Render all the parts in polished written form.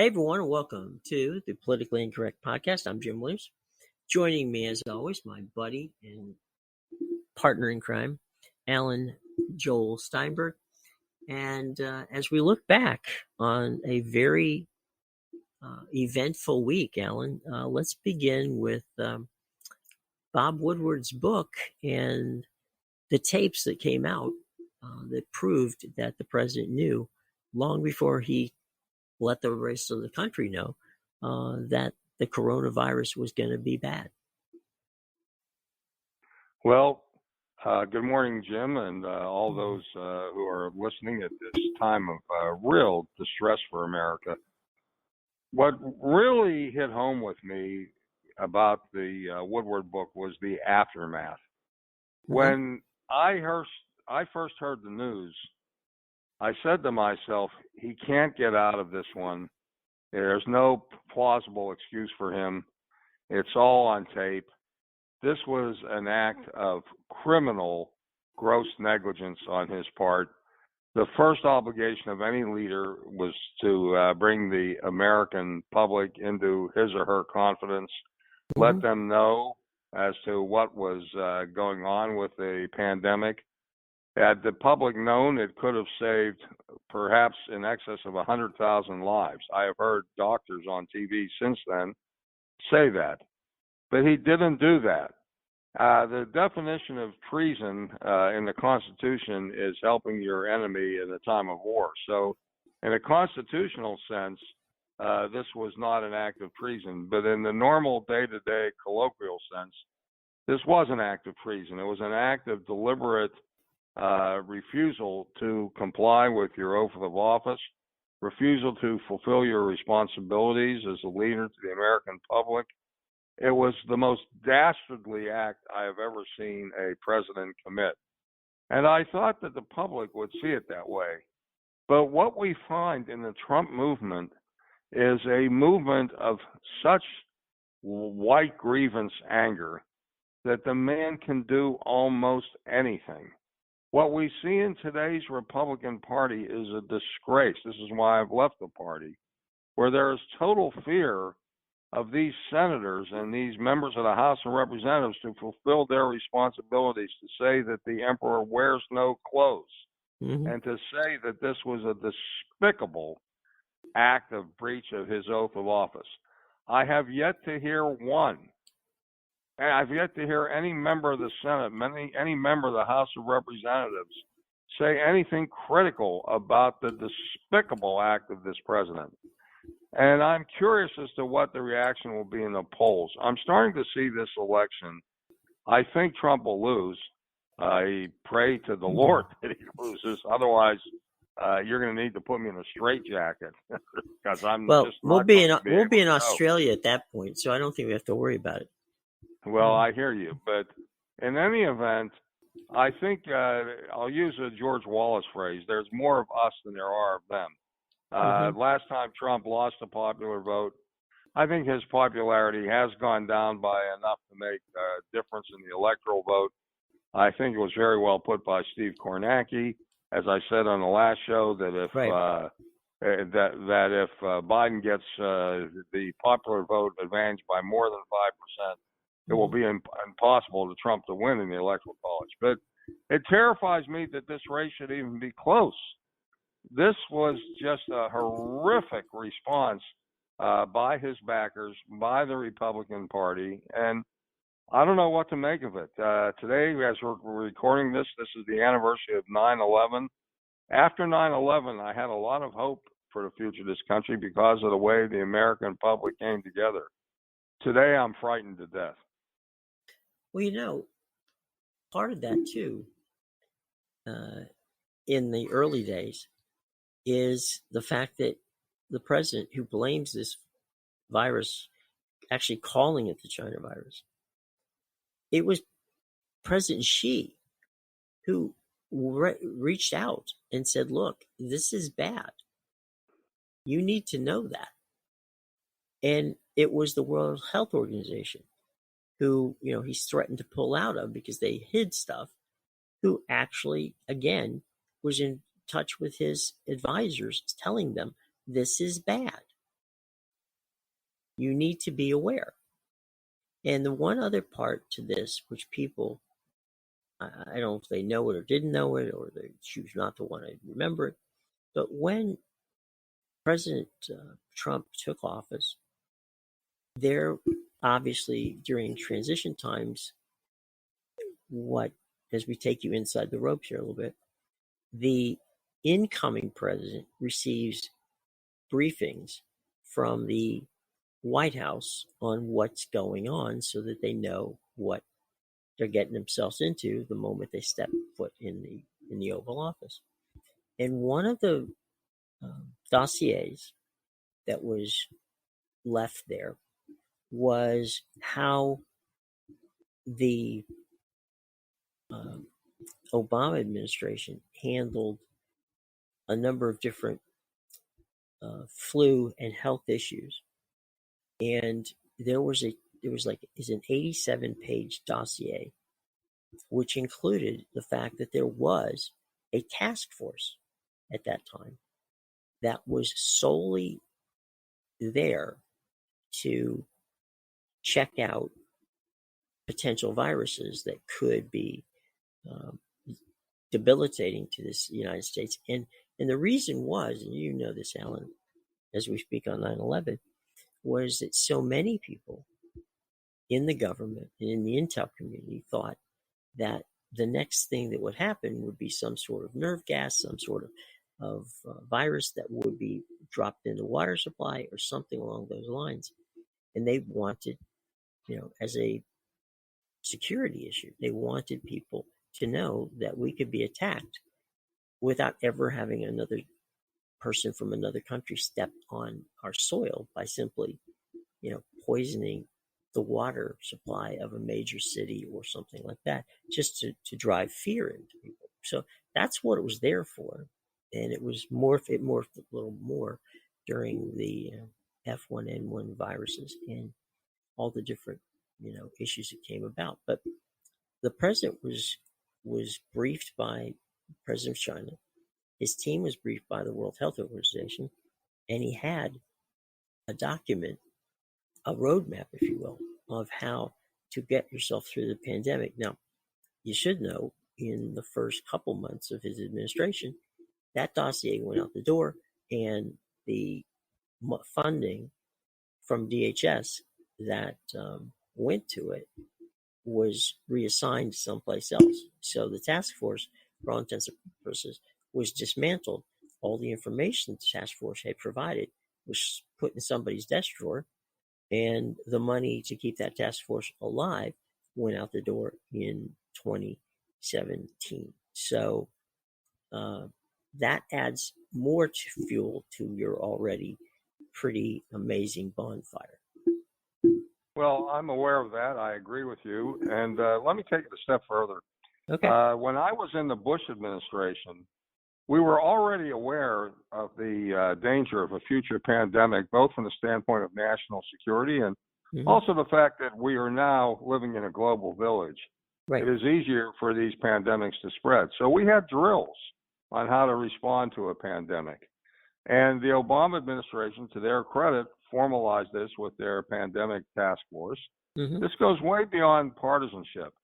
Hey everyone, and welcome to the Politically Incorrect Podcast. I'm Jim Williams. Joining me as always, my buddy and partner in crime, Alan Joel Steinberg. And as we look back on a very eventful week, Alan, let's begin with Bob Woodward's book and the tapes that came out that proved that the president knew long before he let the rest of the country know that the coronavirus was going to be bad. Well, good morning, Jim, and all those who are listening at this time of real distress for America. What really hit home with me about the Woodward book was the aftermath. Mm-hmm. When I first heard the news, I said to myself, he can't get out of this one. There's no plausible excuse for him. It's all on tape. This was an act of criminal, gross negligence on his part. The first obligation of any leader was to bring the American public into his or her confidence, let them know as to what was going on with the pandemic. Had the public known, it could have saved perhaps in excess of 100,000 lives. I have heard doctors on TV since then say that. But he didn't do that. The definition of treason in the Constitution is helping your enemy in a time of war. So in a constitutional sense, this was not an act of treason. But in the normal day-to-day colloquial sense, this was an act of treason. It was an act of deliberate refusal to comply with your oath of office, refusal to fulfill your responsibilities as a leader to the American public. It was the most dastardly act I have ever seen a president commit. And I thought that the public would see it that way. But what we find in the Trump movement is a movement of such white grievance anger that the man can do almost anything. What we see in today's Republican Party is a disgrace. This is why I've left the party, where there is total fear of these senators and these members of the House of Representatives to fulfill their responsibilities, to say that the emperor wears no clothes, and to say that this was a despicable act of breach of his oath of office. I have yet to hear one. And I've yet to hear any member of the Senate, any member of the House of Representatives say anything critical about the despicable act of this president. And I'm curious as to what the reaction will be in the polls. I'm starting to see this election. I think Trump will lose. I pray to the Lord that he loses. Otherwise, you're going to need to put me in a straitjacket because I'm just not we'll be in Australia at that point, so I don't think we have to worry about it. Well, I hear you, but in any event, I think I'll use a George Wallace phrase. There's more of us than there are of them. Last time Trump lost the popular vote, I think his popularity has gone down by enough to make a difference in the electoral vote. I think it was very well put by Steve Kornacki, as I said on the last show, that if if Biden gets the popular vote advantage by more than 5%. It will be impossible to Trump to win in the Electoral College. But it terrifies me that this race should even be close. This was just a horrific response by his backers, by the Republican Party, and I don't know what to make of it. Today, as we're recording this is the anniversary of 9/11. After 9/11, I had a lot of hope for the future of this country because of the way the American public came together. Today, I'm frightened to death. Well, part of that, too, in the early days, is the fact that the president who blames this virus, actually calling it the China virus, it was President Xi who reached out and said, look, this is bad. You need to know that. And it was the World Health Organization who, he's threatened to pull out of because they hid stuff, who actually, again, was in touch with his advisors telling them this is bad. you need to be aware. And the one other part to this, which people, I don't know if they know it or didn't know it, or they choose not to want to remember it, but when President Trump took office, there obviously during transition times, as we take you inside the ropes here a little bit, the incoming president receives briefings from the White House on what's going on so that they know what they're getting themselves into the moment they step foot in the Oval Office. And one of the dossiers that was left there was how the Obama administration handled a number of different flu and health issues. And there was an 87-page dossier, which included the fact that there was a task force at that time that was solely there to check out potential viruses that could be debilitating to this United States. And the reason was, and you know this, Alan, as we speak on 9/11, was that so many people in the government and in the intel community thought that the next thing that would happen would be some sort of nerve gas, some sort of virus that would be dropped in the water supply or something along those lines. And they wanted, as a security issue, they wanted people to know that we could be attacked without ever having another person from another country step on our soil by simply, poisoning the water supply of a major city or something like that, just to drive fear into people. So that's what it was there for. And it morphed a little more during the F1N1 viruses and all the different, issues that came about. But the president was briefed by the president of China. His team was briefed by the World Health Organization, and he had a document, a roadmap, if you will, of how to get yourself through the pandemic. Now, you should know, in the first couple months of his administration, that dossier went out the door, and the funding from DHS that went to it was reassigned someplace else. So the task force, for all intents and purposes, was dismantled. All the information the task force had provided was put in somebody's desk drawer, and the money to keep that task force alive went out the door in 2017. So that adds more fuel to your already pretty amazing bonfire. Well, I'm aware of that. I agree with you. And let me take it a step further. Okay. When I was in the Bush administration, we were already aware of the danger of a future pandemic, both from the standpoint of national security and also the fact that we are now living in a global village. Right. It is easier for these pandemics to spread. So we had drills on how to respond to a pandemic. And the Obama administration, to their credit, formalized this with their pandemic task force. This goes way beyond partisanship.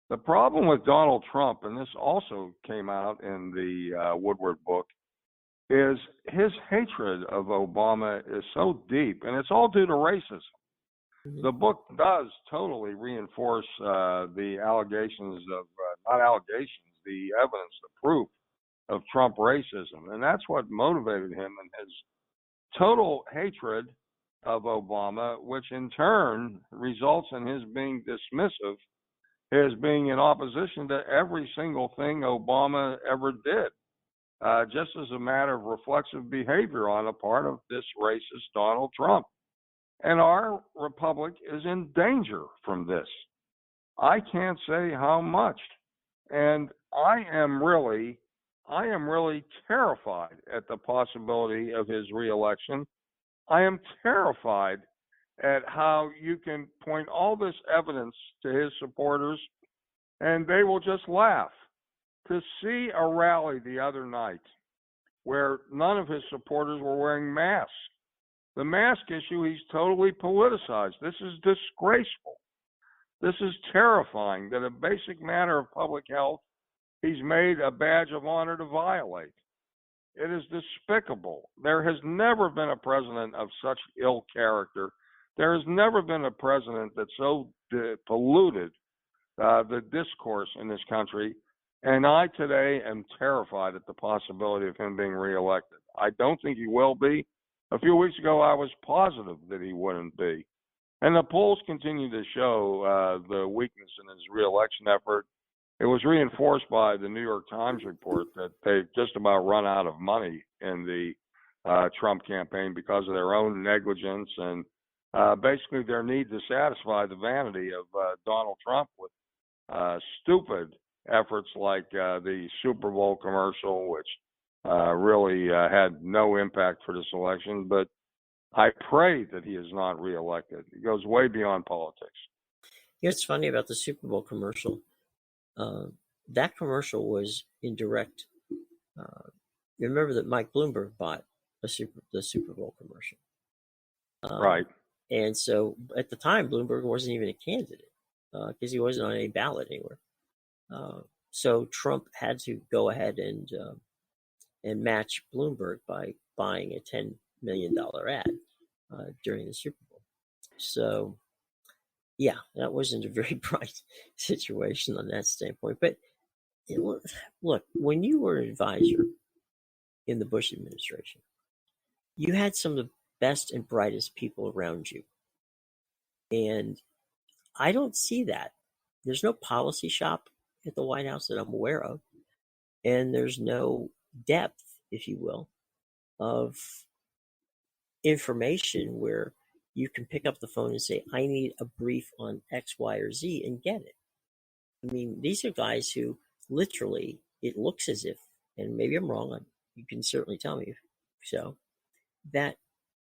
The problem with Donald Trump, and this also came out in the Woodward book, is his hatred of Obama is so deep, and it's all due to racism. The book does totally reinforce the allegations of, not allegations, the evidence, the proof of Trump racism. And that's what motivated him in his total hatred of Obama, which in turn results in his being dismissive, his being in opposition to every single thing Obama ever did, just as a matter of reflexive behavior on the part of this racist Donald Trump. And our republic is in danger from this. I can't say how much. And I am really terrified at the possibility of his reelection. I am terrified at how you can point all this evidence to his supporters and they will just laugh. To see a rally the other night where none of his supporters were wearing masks, The mask issue, he's totally politicized. This is disgraceful. This is terrifying that a basic matter of public health he's made a badge of honor to violate. It is despicable. There has never been a president of such ill character. There has never been a president that so polluted the discourse in this country. And I today am terrified at the possibility of him being reelected. I don't think he will be. A few weeks ago, I was positive that he wouldn't be. And the polls continue to show the weakness in his reelection effort. It was reinforced by the New York Times report that they've just about run out of money in the Trump campaign because of their own negligence and basically their need to satisfy the vanity of Donald Trump with stupid efforts like the Super Bowl commercial, which really had no impact for this election. But I pray that he is not reelected. It goes way beyond politics. You know, it's funny about the Super Bowl commercial. That commercial was in direct. You remember that Mike Bloomberg bought the Super Bowl commercial, right? And so at the time, Bloomberg wasn't even a candidate because he wasn't on any ballot anywhere. So Trump had to go ahead and match Bloomberg by buying a $10 million ad during the Super Bowl. So, yeah, that wasn't a very bright situation on that standpoint. But look, when you were an advisor in the Bush administration, you had some of the best and brightest people around you. And I don't see that. There's no policy shop at the White House that I'm aware of. And there's no depth, if you will, of information where you can pick up the phone and say, I need a brief on X, Y, or Z and get it. I mean, these are guys who literally, it looks as if, and maybe I'm wrong, you can certainly tell me if so, that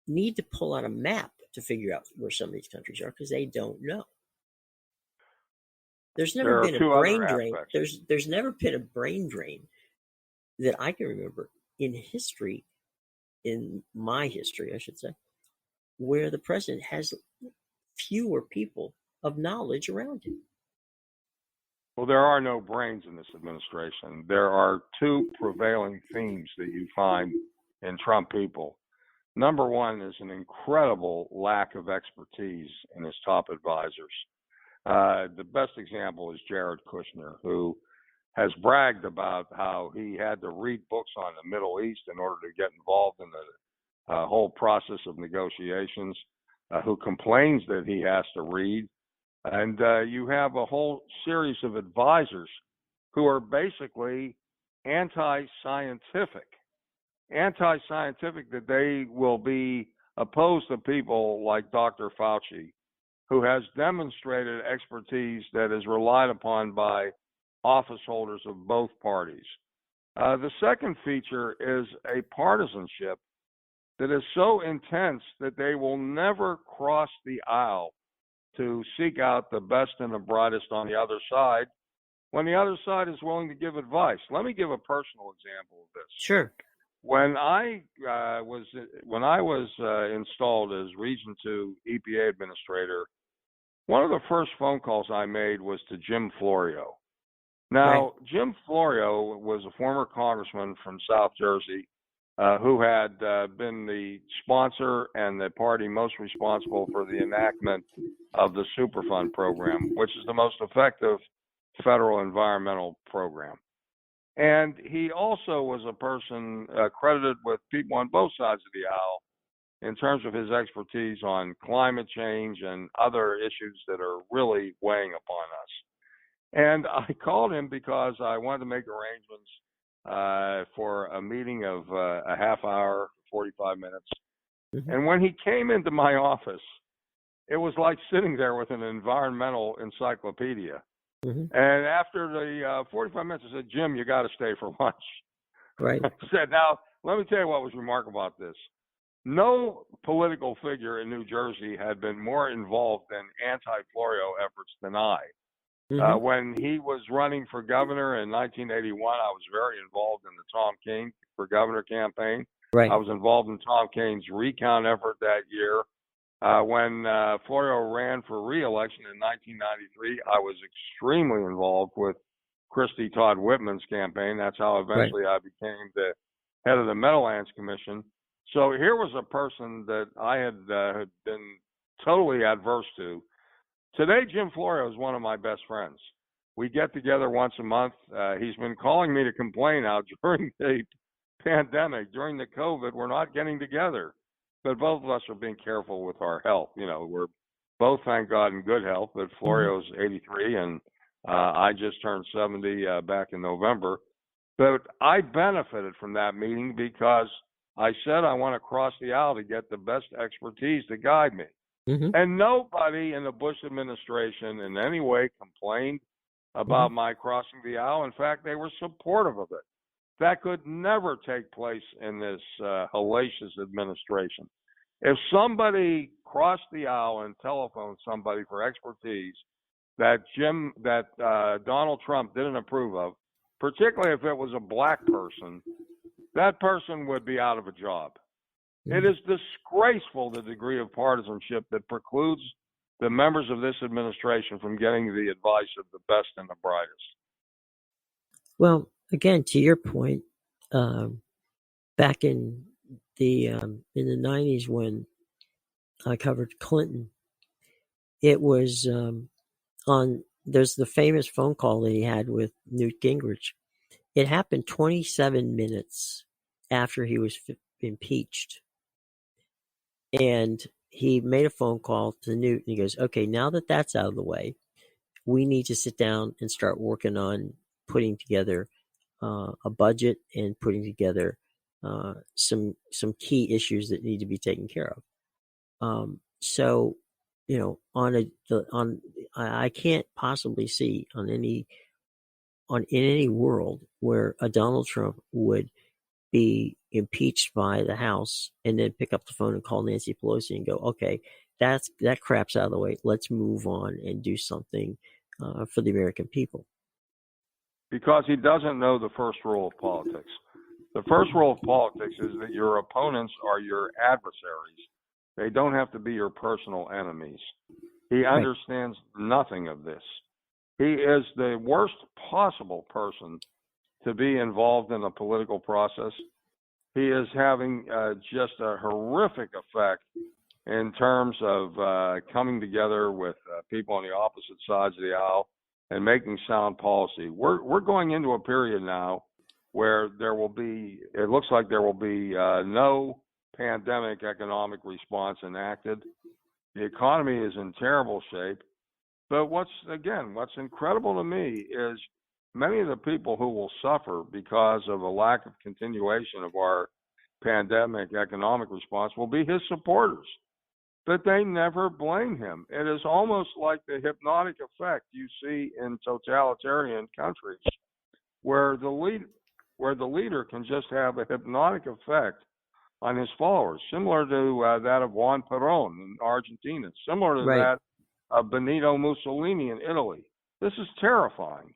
need to pull out a map to figure out where some of these countries are because they don't know. There's never been a brain drain. There's never been a brain drain that I can remember in history, in my history, I should say, where the president has fewer people of knowledge around him. Well, there are no brains in this administration. There are two prevailing themes that you find in Trump people. Number one is an incredible lack of expertise in his top advisors. The best example is Jared Kushner, who has bragged about how he had to read books on the Middle East in order to get involved in the whole process of negotiations, who complains that he has to read. And you have a whole series of advisors who are basically anti-scientific, that they will be opposed to people like Dr. Fauci, who has demonstrated expertise that is relied upon by office holders of both parties. The second feature is a partisanship that is so intense that they will never cross the aisle to seek out the best and the brightest on the other side when the other side is willing to give advice. Let me give a personal example of this. Sure. When I was installed as Region 2 EPA administrator, one of the first phone calls I made was to Jim Florio. Now, right. Jim Florio was a former congressman from South Jersey who had been the sponsor and the party most responsible for the enactment of the Superfund program, which is the most effective federal environmental program. And he also was a person credited with people on both sides of the aisle in terms of his expertise on climate change and other issues that are really weighing upon us. And I called him because I wanted to make arrangements for a meeting of a half hour, 45 minutes. Mm-hmm. And when he came into my office, it was like sitting there with an environmental encyclopedia. Mm-hmm. And after the 45 minutes, I said, Jim, you got to stay for lunch. Right. I said, now, let me tell you what was remarkable about this. No political figure in New Jersey had been more involved in anti-Florio efforts than I. Mm-hmm. When he was running for governor in 1981, I was very involved in the Tom King for governor campaign. Right. I was involved in Tom Kaine's recount effort that year. When Florio ran for re-election in 1993, I was extremely involved with Christie Todd Whitman's campaign. That's how eventually I became the head of the Meadowlands Commission. So here was a person that I had been totally adverse to. Today, Jim Florio is one of my best friends. We get together once a month. He's been calling me to complain out during the pandemic, during the COVID, we're not getting together. But both of us are being careful with our health. You know, we're both, thank God, in good health. But Florio's 83, and I just turned 70 back in November. But I benefited from that meeting because I said I want to cross the aisle to get the best expertise to guide me. And nobody in the Bush administration in any way complained about my crossing the aisle. In fact, they were supportive of it. That could never take place in this hellacious administration. If somebody crossed the aisle and telephoned somebody for expertise that Donald Trump didn't approve of, particularly if it was a black person, that person would be out of a job. It is disgraceful, the degree of partisanship that precludes the members of this administration from getting the advice of the best and the brightest. Well, again, to your point, back in the 90s when I covered Clinton, it was there's the famous phone call that he had with Newt Gingrich. It happened 27 minutes after he was impeached. And he made a phone call to Newt, and he goes, okay, now that that's out of the way, we need to sit down and start working on putting together a budget and putting together some key issues that need to be taken care of. So, you know, I can't possibly see in any world where a Donald Trump would be impeached by the House and then pick up the phone and call Nancy Pelosi and go, okay, that crap's out of the way. Let's move on and do something for the American people. Because he doesn't know the first rule of politics. The first rule of politics is that your opponents are your adversaries. They don't have to be your personal enemies. He understands nothing of this. He is the worst possible person to be involved in the political process. He is having just a horrific effect in terms of coming together with people on the opposite sides of the aisle and making sound policy. We're going into a period now where it looks like there will be no pandemic economic response enacted. The economy is in terrible shape. But what's incredible to me is many of the people who will suffer because of a lack of continuation of our pandemic economic response will be his supporters. But they never blame him. It is almost like the hypnotic effect you see in totalitarian countries, where the leader can just have a hypnotic effect on his followers, similar to that of Juan Perón in Argentina, similar to that of Benito Mussolini in Italy. This is terrifying.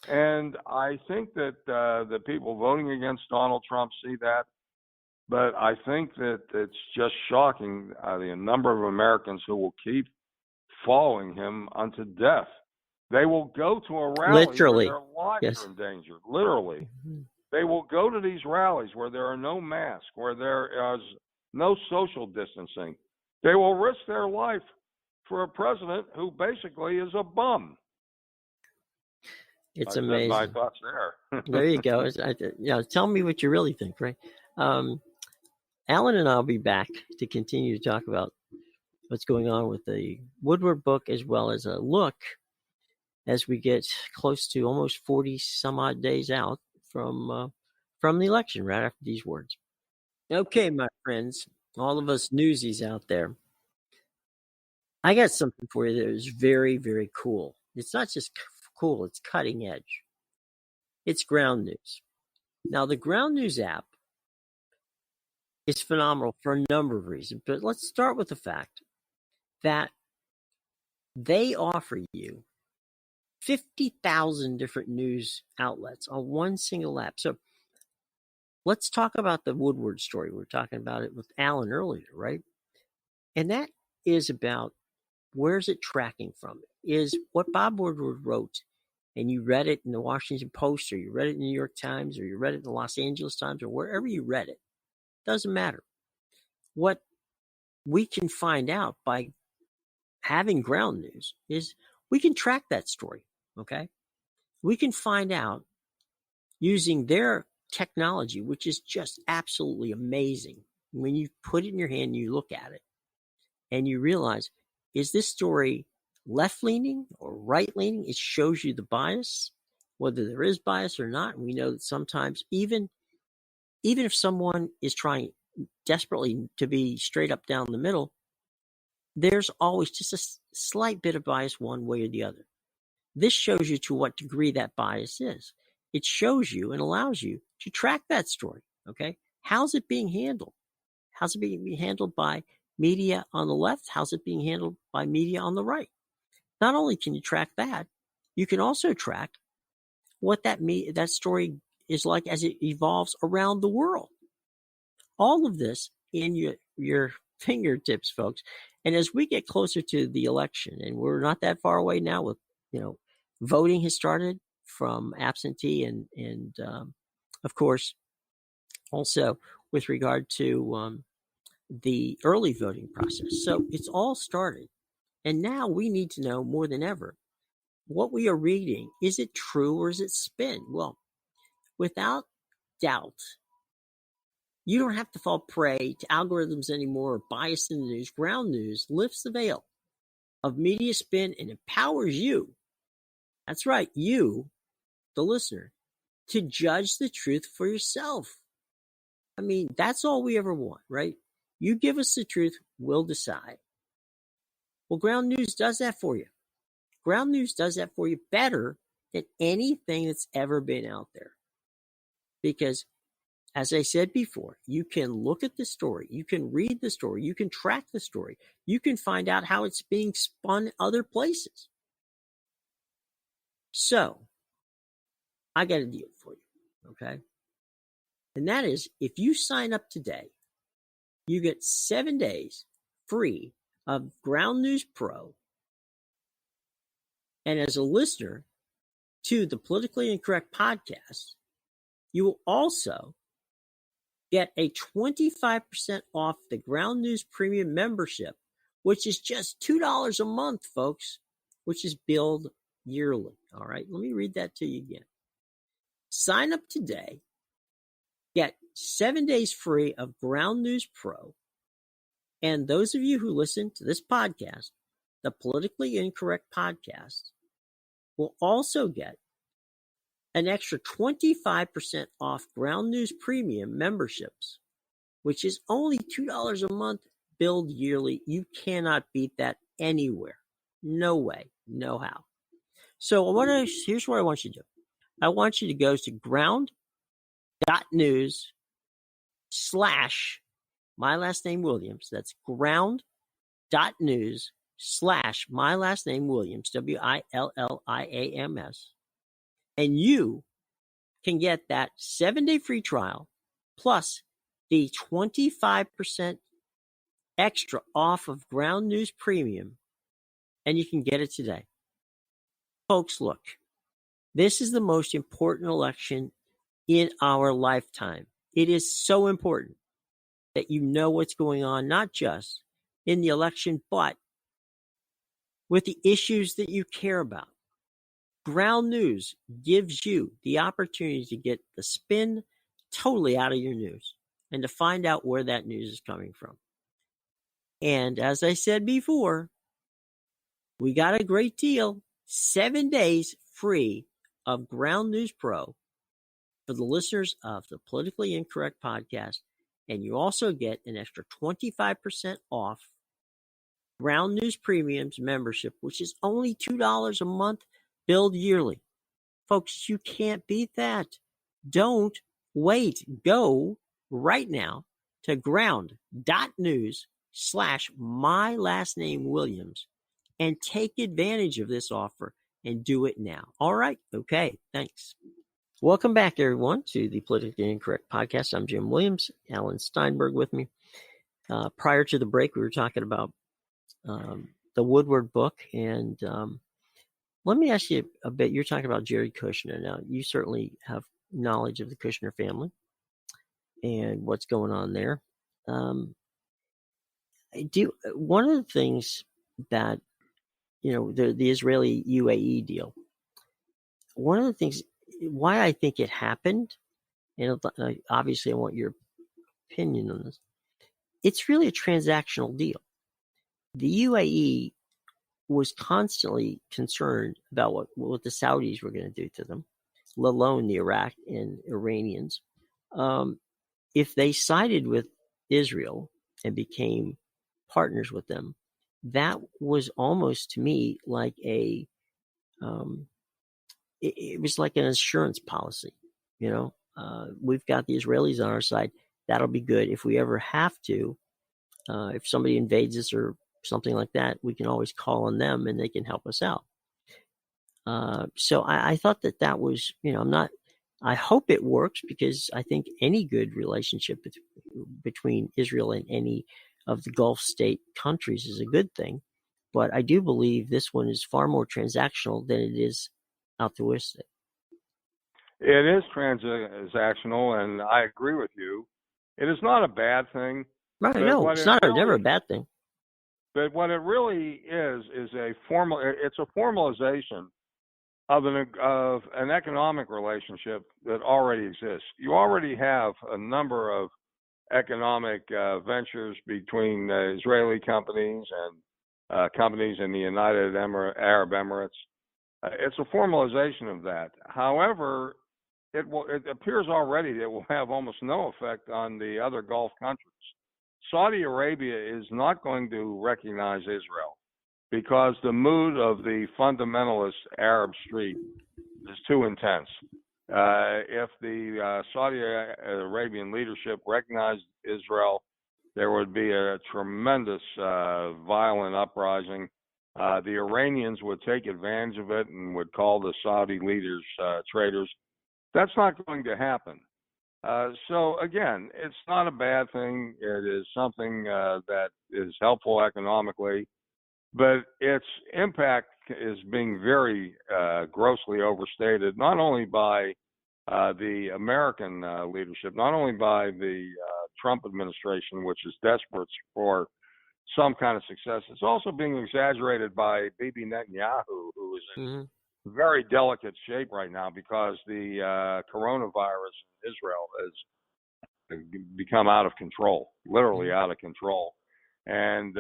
And I think that the people voting against Donald Trump see that. But I think that it's just shocking the number of Americans who will keep following him unto death. They will go to a rally where their lives are in danger, literally. They will go to these rallies where there are no masks, where there is no social distancing. They will risk their life for a president who basically is a bum. It's amazing. My thoughts there. There you go. Tell me what you really think, right? Alan and I will be back to continue to talk about what's going on with the Woodward book, as well as a look as we get close to almost 40 some odd days out from the election, right after these words. Okay, my friends, all of us newsies out there, I got something for you that is very, very cool. It's not just cool, it's cutting edge. It's Ground News. Now, the Ground News app is phenomenal for a number of reasons, but let's start with the fact that they offer you 50,000 different news outlets on one single app. So let's talk about the Woodward story. We were talking about it with Alan earlier, right? And that is about, where's it tracking from? Is what Bob Woodward wrote, and you read it in the Washington Post, or you read it in the New York Times, or you read it in the Los Angeles Times, or wherever you read it, doesn't matter. What we can find out by having ground news is we can track that story, okay? We can find out using their technology, which is just absolutely amazing. When you put it in your hand, you look at it, and you realize, is this story left-leaning or right-leaning? It shows you the bias, whether there is bias or not. And we know that sometimes even if someone is trying desperately to be straight up down the middle, there's always just a slight bit of bias one way or the other. This shows you to what degree that bias is. It shows you and allows you to track that story, okay? How's it being handled? How's it being handled by media on the left? How's it being handled by media on the right? Not only can you track that, you can also track what that story is like as it evolves around the world. All of this in your fingertips, folks. And as we get closer to the election, and we're not that far away now, with voting has started from absentee and of course also with regard to the early voting process. So it's all started. And now we need to know more than ever, what we are reading, is it true or is it spin? Well, without doubt, you don't have to fall prey to algorithms anymore or bias in the news. Ground news lifts the veil of media spin and empowers you. That's right, you, the listener, to judge the truth for yourself. I mean, that's all we ever want, right? You give us the truth, we'll decide. Well, ground news does that for you. Ground news does that for you better than anything that's ever been out there. Because, as I said before, you can look at the story, you can read the story, you can track the story, you can find out how it's being spun other places. So, I got a deal for you, okay? And that is, if you sign up today, you get 7 days free of Ground News Pro. And as a listener to the Politically Incorrect podcast, you will also get a 25% off the Ground News Premium membership, which is just $2 a month, folks, which is billed yearly. All right, let me read that to you again. Sign up today, get 7 days free of Ground News Pro, and those of you who listen to this podcast, the Politically Incorrect podcast, will also get an extra 25% off Ground News Premium memberships, which is only $2 a month, billed yearly. You cannot beat that anywhere. No way, no how. So here's what I want you to do. I want you to go to ground.news/ my last name Williams. That's ground.news/ my last name Williams, WILLIAMS. And you can get that 7-day free trial plus the 25% extra off of Ground News Premium, and you can get it today. Folks, look, this is the most important election in our lifetime. It is so important that you know what's going on, not just in the election, but with the issues that you care about. Ground News gives you the opportunity to get the spin totally out of your news and to find out where that news is coming from. And as I said before, we got a great deal. 7 days free of Ground News Pro for the listeners of the Politically Incorrect podcast. And you also get an extra 25% off Ground News Premium's membership, which is only $2 a month, billed yearly. Folks, you can't beat that. Don't wait. Go right now to ground.news/ my last name Williams and take advantage of this offer and do it now. All right. Okay. Thanks. Welcome back, everyone, to the Politically Incorrect Podcast. I'm Jim Williams, Alan Steinberg with me. Prior to the break, we were talking about the Woodward book, and let me ask you a bit. You're talking about Jared Kushner. Now, you certainly have knowledge of the Kushner family and what's going on there. One of the things that, the Israeli UAE deal, one of the things why I think it happened, and obviously I want your opinion on this, it's really a transactional deal. The UAE was constantly concerned about what the Saudis were going to do to them, let alone the Iraq and Iranians. If they sided with Israel and became partners with them, that was almost, to me, like it was like an insurance policy. We've got the Israelis on our side. That'll be good. If we ever have to, if somebody invades us or something like that, we can always call on them and they can help us out. So I thought that was, I hope it works, because I think any good relationship between Israel and any of the Gulf state countries is a good thing. But I do believe this one is far more transactional than it is altruistic. It is transactional, and I agree with you. It is not a bad thing. Right, no, it's never a bad thing. But what it really is it's a formalization of an economic relationship that already exists. You already have a number of economic ventures between Israeli companies and companies in the United Arab Emirates. It's a formalization of that. However, it appears already that it will have almost no effect on the other Gulf countries. Saudi Arabia is not going to recognize Israel because the mood of the fundamentalist Arab street is too intense. If the Saudi Arabian leadership recognized Israel, there would be a tremendous violent uprising. The Iranians would take advantage of it and would call the Saudi leaders traitors. That's not going to happen. So again, it's not a bad thing. It is something that is helpful economically, but its impact is being very grossly overstated, not only by the American leadership, not only by the Trump administration, which is desperate for some kind of success. It's also being exaggerated by Bibi Netanyahu, who is in very delicate shape right now because the coronavirus in Israel has become out of control, literally out of control. And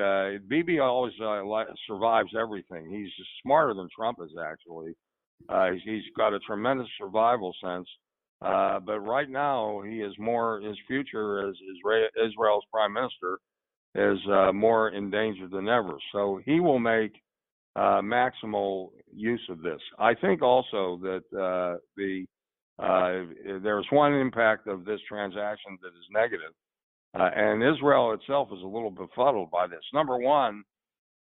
Bibi always survives everything. He's smarter than Trump is, actually. He's got a tremendous survival sense. But right now, his future as Israel's prime minister is more endangered than ever. So he will make maximal use of this. I think also that there's one impact of this transaction that is negative, and Israel itself is a little befuddled by this. Number one,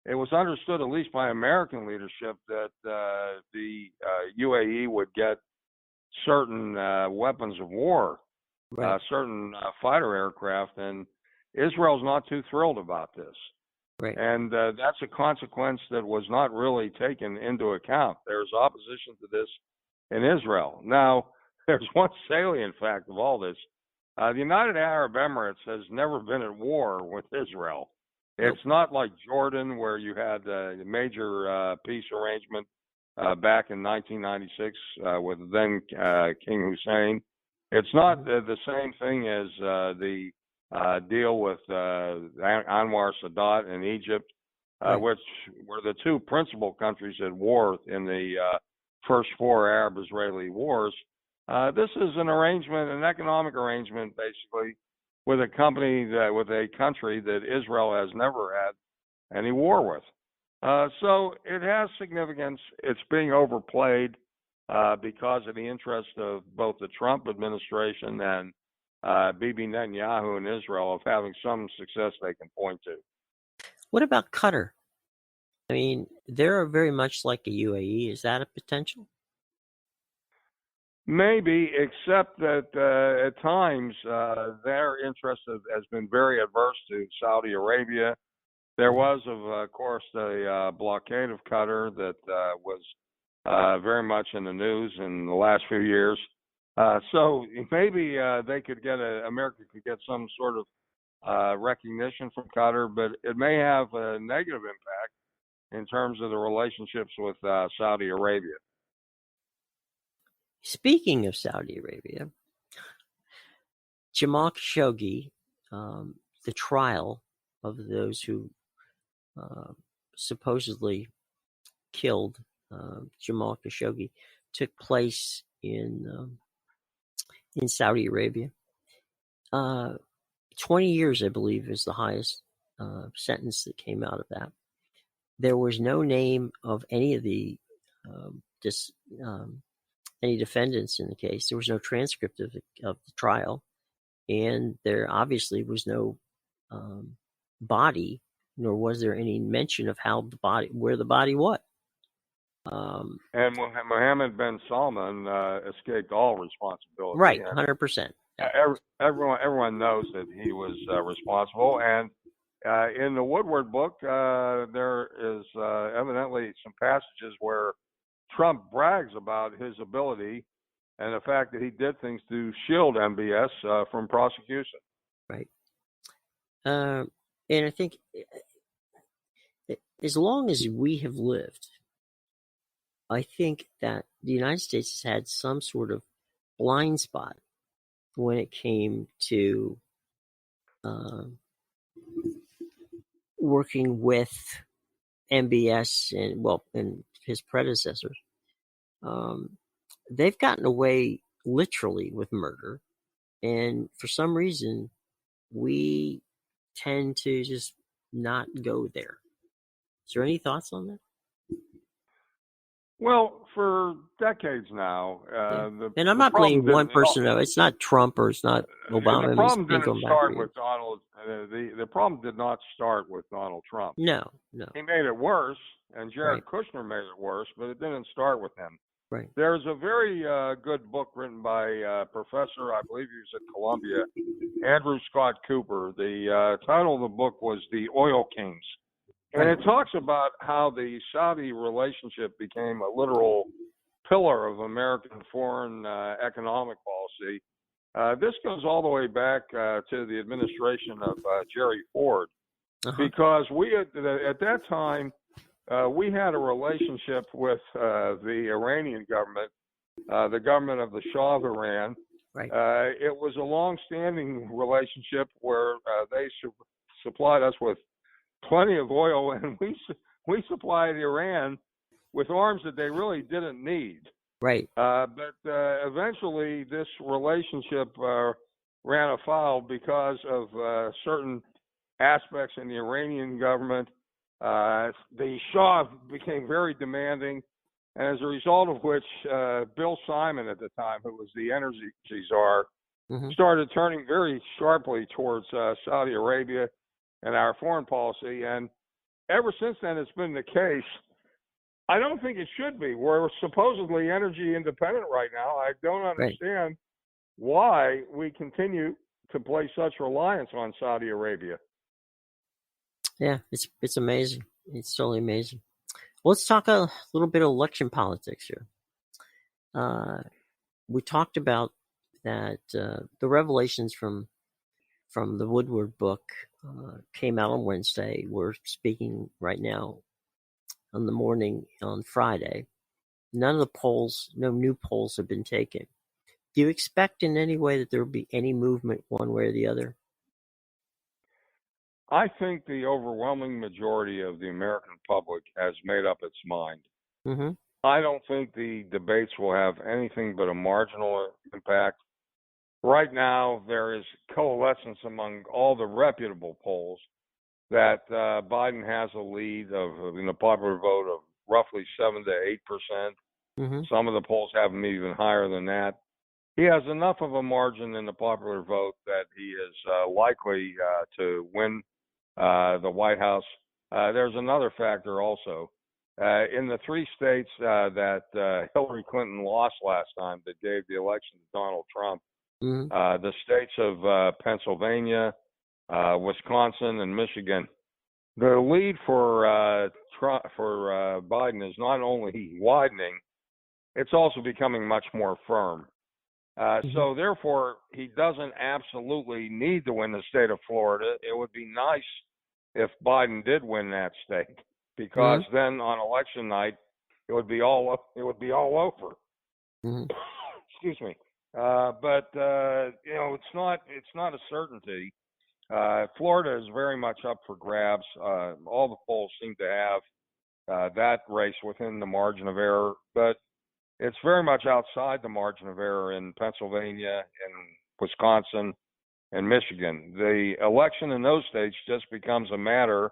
it was understood, at least by American leadership, that the UAE would get certain weapons of war, right. Certain fighter aircraft, and Israel's not too thrilled about this. Right. And that's a consequence that was not really taken into account. There's opposition to this in Israel. Now, there's one salient fact of all this. The United Arab Emirates has never been at war with Israel. It's not like Jordan, where you had a major peace arrangement back in 1996 with then King Hussein. It's not the same thing as the deal with Anwar Sadat in Egypt, which were the two principal countries at war in the first four Arab-Israeli wars. This is an arrangement, an economic arrangement, basically, with a country that Israel has never had any war with. So it has significance. It's being overplayed because of the interest of both the Trump administration and Bibi Netanyahu in Israel of having some success they can point to. What about Qatar? I mean, they're very much like a UAE. Is that a potential? Maybe, except that at times their interest has been very adverse to Saudi Arabia. There was, of course, the blockade of Qatar that was very much in the news in the last few years. So maybe they could get America could get some sort of recognition from Qatar, but it may have a negative impact in terms of the relationships with Saudi Arabia. Speaking of Saudi Arabia, Jamal Khashoggi, the trial of those who supposedly killed Jamal Khashoggi took place in Saudi Arabia. 20 years, I believe, is the highest sentence that came out of that. There was no name of any of the any defendants in the case. There was no transcript of the trial, and there obviously was no body, nor was there any mention of where the body was. And Mohammed bin Salman escaped all responsibility. Right, 100%. Everyone knows that he was responsible, and in the Woodward book, there is evidently some passages where Trump brags about his ability and the fact that he did things to shield MBS from prosecution. Right. And I think as long as we have lived, I think that the United States has had some sort of blind spot when it came to working with MBS and his predecessors. They've gotten away literally with murder, and for some reason, we tend to just not go there. Is there any thoughts on that? Well, for decades now, and I'm not blaming one person. No, it's not Trump or it's not Obama. The problem didn't start with Donald. The problem did not start with Donald Trump. No. He made it worse, and Jared Kushner made it worse, but it didn't start with him. Right. There's a very good book written by Professor, I believe he was at Columbia, Andrew Scott Cooper. The title of the book was The Oil Kings. And it talks about how the Saudi relationship became a literal pillar of American foreign economic policy. This goes all the way back to the administration of Jerry Ford, because at that time, we had a relationship with the Iranian government, the government of the Shah of Iran. Right. It was a long-standing relationship where they supplied us with plenty of oil, and we supplied Iran with arms that they really didn't need. Right. But eventually, this relationship ran afoul because of certain aspects in the Iranian government. The Shah became very demanding, and as a result of which, Bill Simon at the time, who was the energy czar, started turning very sharply towards Saudi Arabia and our foreign policy. And ever since then, it's been the case. I don't think it should be. We're supposedly energy independent right now. I don't understand why we continue to place such reliance on Saudi Arabia. Yeah, it's amazing. It's totally amazing. Let's talk a little bit of election politics here. We talked about that the revelations from the Woodward book came out on Wednesday. We're speaking right now on the morning on Friday. None of the polls, no new polls have been taken. Do you expect in any way that there will be any movement one way or the other? I think the overwhelming majority of the American public has made up its mind. I don't think the debates will have anything but a marginal impact. Right now, there is coalescence among all the reputable polls that Biden has a lead in the popular vote of roughly 7 to 8%. Some of the polls have him even higher than that. He has enough of a margin in the popular vote that he is likely to win the White House. There's another factor also. In the 3 states that Hillary Clinton lost last time, that gave the election to Donald Trump, the states of Pennsylvania, Wisconsin, and Michigan, the lead for Biden is not only widening, it's also becoming much more firm. So therefore, he doesn't absolutely need to win the state of Florida. It would be nice if Biden did win that state, because then on election night it would be all over. Excuse me. But it's not a certainty. Florida is very much up for grabs. All the polls seem to have that race within the margin of error, but it's very much outside the margin of error in Pennsylvania and Wisconsin and Michigan. The election in those states just becomes a matter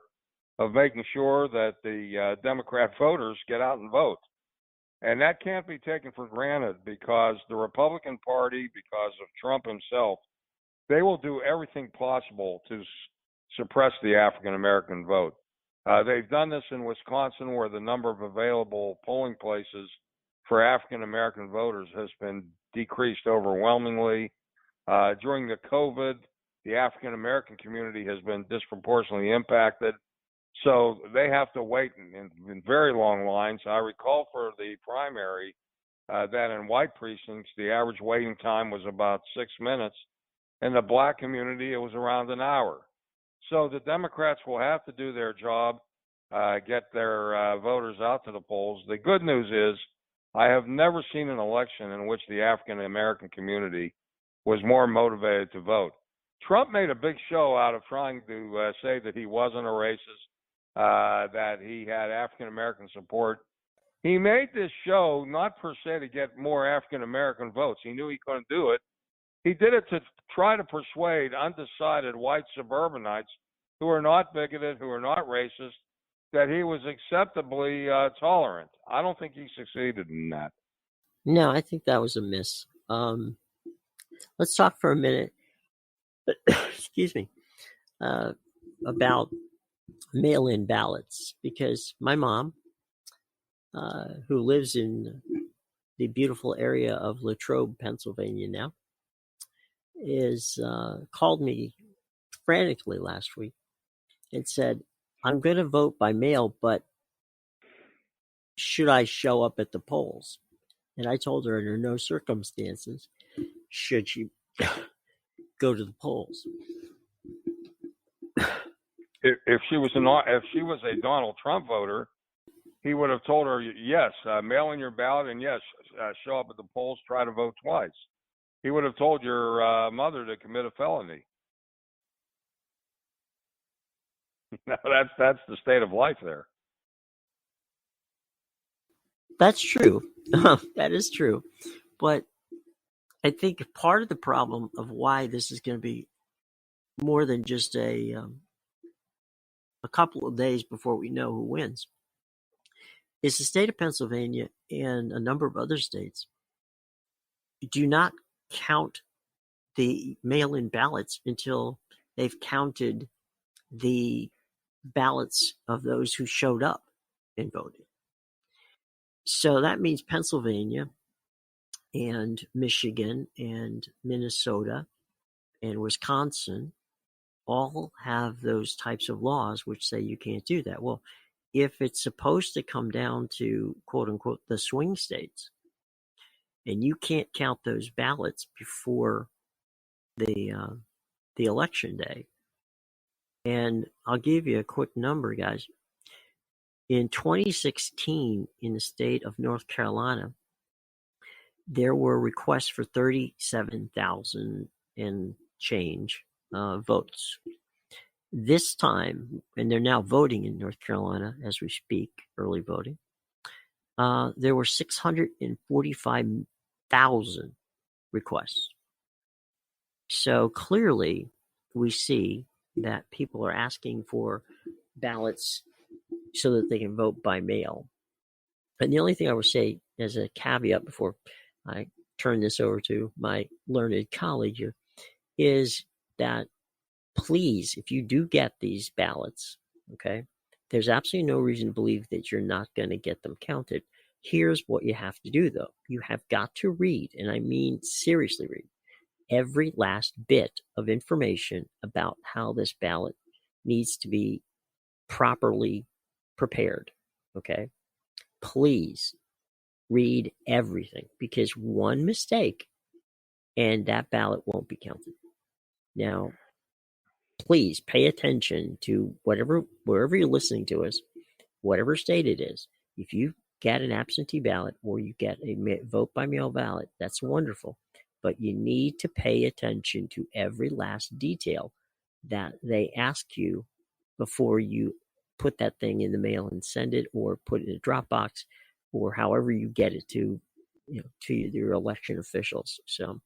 of making sure that the Democrat voters get out and vote. And that can't be taken for granted, because the Republican Party, because of Trump himself, they will do everything possible to suppress the African American vote. They've done this in Wisconsin, where the number of available polling places for African American voters has been decreased overwhelmingly. During the COVID, the African American community has been disproportionately impacted, so they have to wait in very long lines. I recall for the primary that in white precincts, the average waiting time was about 6 minutes. In the black community, it was around an hour. So the Democrats will have to do their job, get their voters out to the polls. The good news is, I have never seen an election in which the African American community was more motivated to vote. Trump made a big show out of trying to say that he wasn't a racist, that he had African American support. He made this show not per se to get more African American votes. He knew he couldn't do it. He did it to try to persuade undecided white suburbanites who are not bigoted, who are not racist, that he was acceptably tolerant. I don't think he succeeded in that. No, I think that was a miss. Let's talk for a minute, excuse me, about mail-in ballots, because my mom, who lives in the beautiful area of Latrobe, Pennsylvania now, is called me frantically last week and said, I'm going to vote by mail, but should I show up at the polls? And I told her under no circumstances should she go to the polls. If she was a Donald Trump voter, he would have told her, yes, mail in your ballot, and yes, show up at the polls, try to vote twice. He would have told your mother to commit a felony. No, that's the state of life there. That's true. That is true. But I think part of the problem of why this is going to be more than just a couple of days before we know who wins is the state of Pennsylvania and a number of other states do not count the mail-in ballots until they've counted the ballots of those who showed up and voted. So that means Pennsylvania and Michigan and Minnesota and Wisconsin all have those types of laws which say you can't do that. Well, if it's supposed to come down to, quote unquote, the swing states, and you can't count those ballots before the election day, and I'll give you a quick number, guys. In 2016, in the state of North Carolina, there were requests for 37,000 and change votes. This time, and they're now voting in North Carolina as we speak, early voting, there were 645,000 requests. So clearly, we see that people are asking for ballots so that they can vote by mail. And the only thing I would say as a caveat before I turn this over to my learned colleague here is that please, if you do get these ballots, okay, There's absolutely no reason to believe that you're not going to get them counted. Here's what you have to do, though. You have got to read, and I mean seriously read, every last bit of information about how this ballot needs to be properly prepared. Okay? Please read everything, because one mistake and that ballot won't be counted. Now, please pay attention to wherever you're listening to us, whatever state it is. If you get an absentee ballot or you get a vote by mail ballot, that's wonderful. But you need to pay attention to every last detail that they ask you before you put that thing in the mail and send it, or put it in a Dropbox, or however you get it to your election officials. So,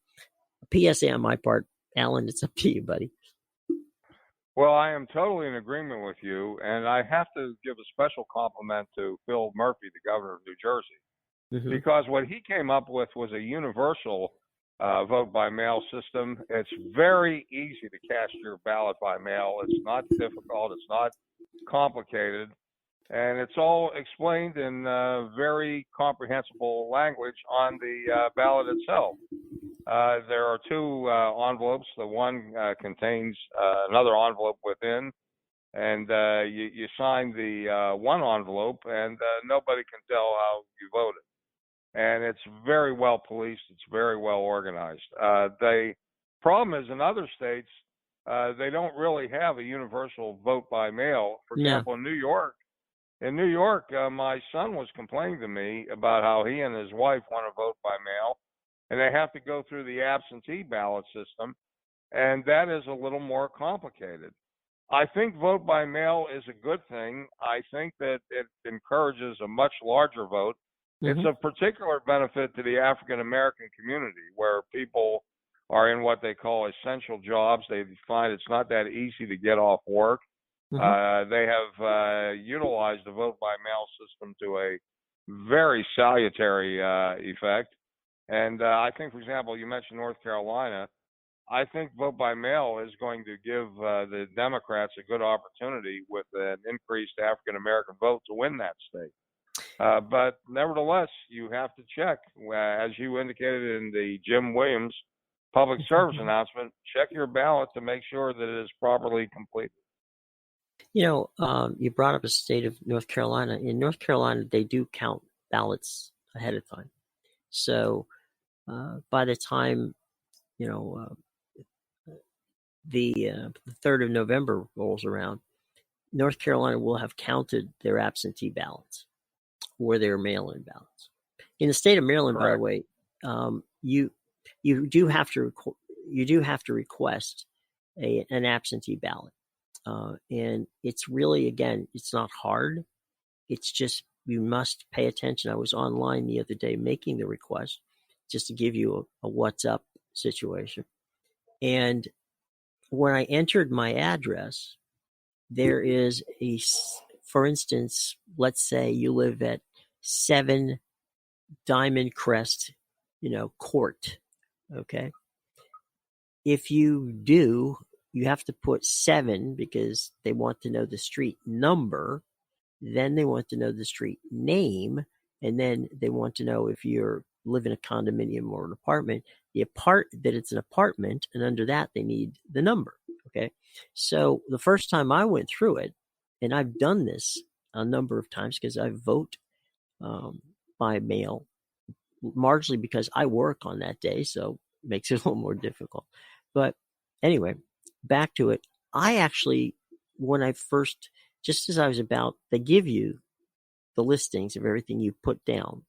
a PSA on my part. Alan, it's up to you, buddy. Well, I am totally in agreement with you, and I have to give a special compliment to Phil Murphy, the governor of New Jersey, because what he came up with was a universal vote by mail system. It's very easy to cast your ballot by mail. It's not difficult. It's not complicated. And it's all explained in very comprehensible language on the ballot itself. There are two envelopes. The one contains another envelope within, and you sign the one envelope, and nobody can tell how you voted. And it's very well policed. It's very well organized. The problem is, in other states, they don't really have a universal vote by mail. For example, in New York, my son was complaining to me about how he and his wife want to vote by mail, and they have to go through the absentee ballot system, and that is a little more complicated. I think vote by mail is a good thing. I think that it encourages a much larger vote. It's of particular benefit to the African American community, where people are in what they call essential jobs. They find it's not that easy to get off work. They have utilized the vote by mail system to a very salutary effect. And I think, for example, you mentioned North Carolina. I think vote by mail is going to give the Democrats a good opportunity with an increased African American vote to win that state. But nevertheless, you have to check, as you indicated in the Jim Williams public service announcement, check your ballot to make sure that it is properly completed. You brought up the state of North Carolina. In North Carolina, they do count ballots ahead of time. So by the time, the 3rd of November rolls around, North Carolina will have counted their absentee ballots or their mail-in ballots. In the state of Maryland, by the way, you do have to request an absentee ballot. And it's really, again, it's not hard. It's just, you must pay attention. I was online the other day making the request, just to give you a what's up situation. And when I entered my address, there is for instance, let's say you live at 7 Diamond Crest, Court. Okay. If you do, you have to put 7 because they want to know the street number. Then they want to know the street name. And then they want to know if you live in a condominium or an apartment, that it's an apartment. And under that, they need the number. Okay. So the first time I went through it, and I've done this a number of times because I vote by mail, largely because I work on that day. So it makes it a little more difficult. But anyway, back to it. I actually, when I first, just as I was about, they give you the listings of everything you put down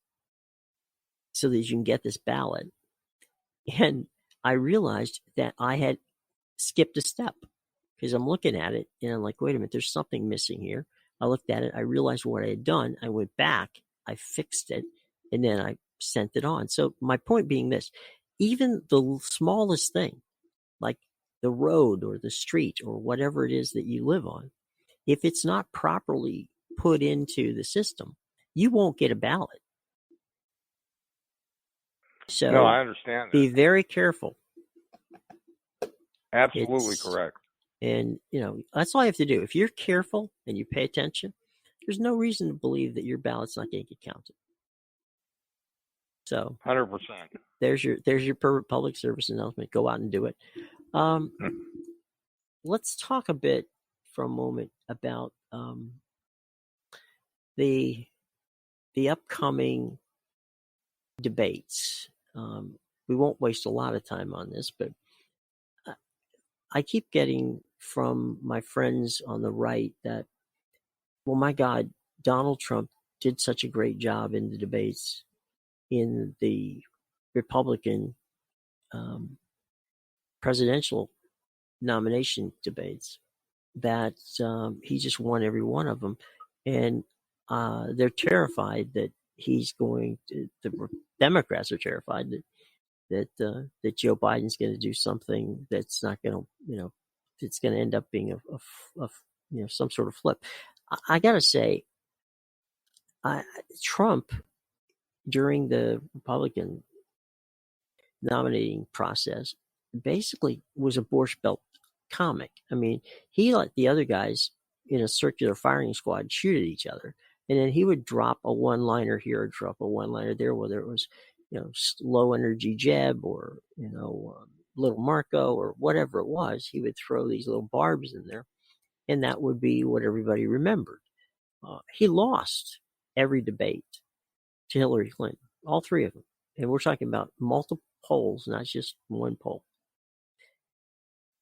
so that you can get this ballot. And I realized that I had skipped a step because I'm looking at it and I'm like, wait a minute, there's something missing here. I looked at it. I realized what I had done. I went back, I fixed it, and then I sent it on. So my point being this, even the smallest thing, like the road or the street or whatever it is that you live on, if it's not properly put into the system, you won't get a ballot. So no, I understand that. Be very careful. Absolutely correct. And, that's all you have to do. If you're careful and you pay attention, there's no reason to believe that your ballot's not going to get counted. So 100%. There's your public service announcement. Go out and do it. Let's talk a bit for a moment about the upcoming debates. We won't waste a lot of time on this, but I keep getting from my friends on the right that, well, my God, Donald Trump did such a great job in the debates in the Republican presidential nomination debates that he just won every one of them. And they're terrified that he's going to, the Democrats are terrified that Joe Biden's going to do something that's not going to, it's going to end up being a some sort of flip. I got to say, Trump, during the Republican nominating process, basically was a Borscht Belt comic. I mean, he let the other guys in a circular firing squad shoot at each other, and then he would drop a one-liner here or drop a one-liner there, whether it was low energy Jeb or little Marco or whatever it was. He would throw these little barbs in there, and that would be what everybody remembered. He lost every debate to Hillary Clinton, all three of them, and we're talking about multiple polls, not just one poll,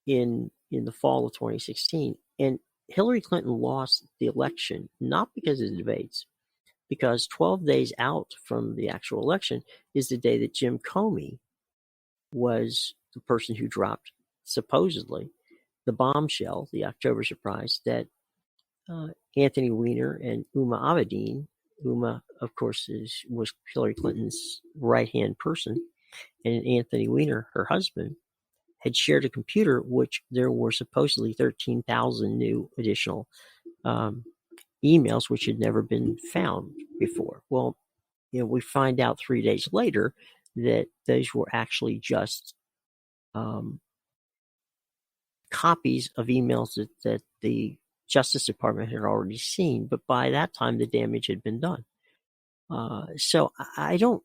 in the fall of 2016. And Hillary Clinton lost the election not because of the debates, because 12 days out from the actual election is the day that Jim Comey was the person who dropped, supposedly, the bombshell, the October surprise, that Anthony Weiner and Huma Abedin, Huma, of course, was Hillary Clinton's right-hand person, and Anthony Weiner, her husband, had shared a computer, which there were supposedly 13,000 new additional emails which had never been found before. Well, we find out 3 days later that those were actually just copies of emails that the Justice Department had already seen, but by that time the damage had been done. So I don't,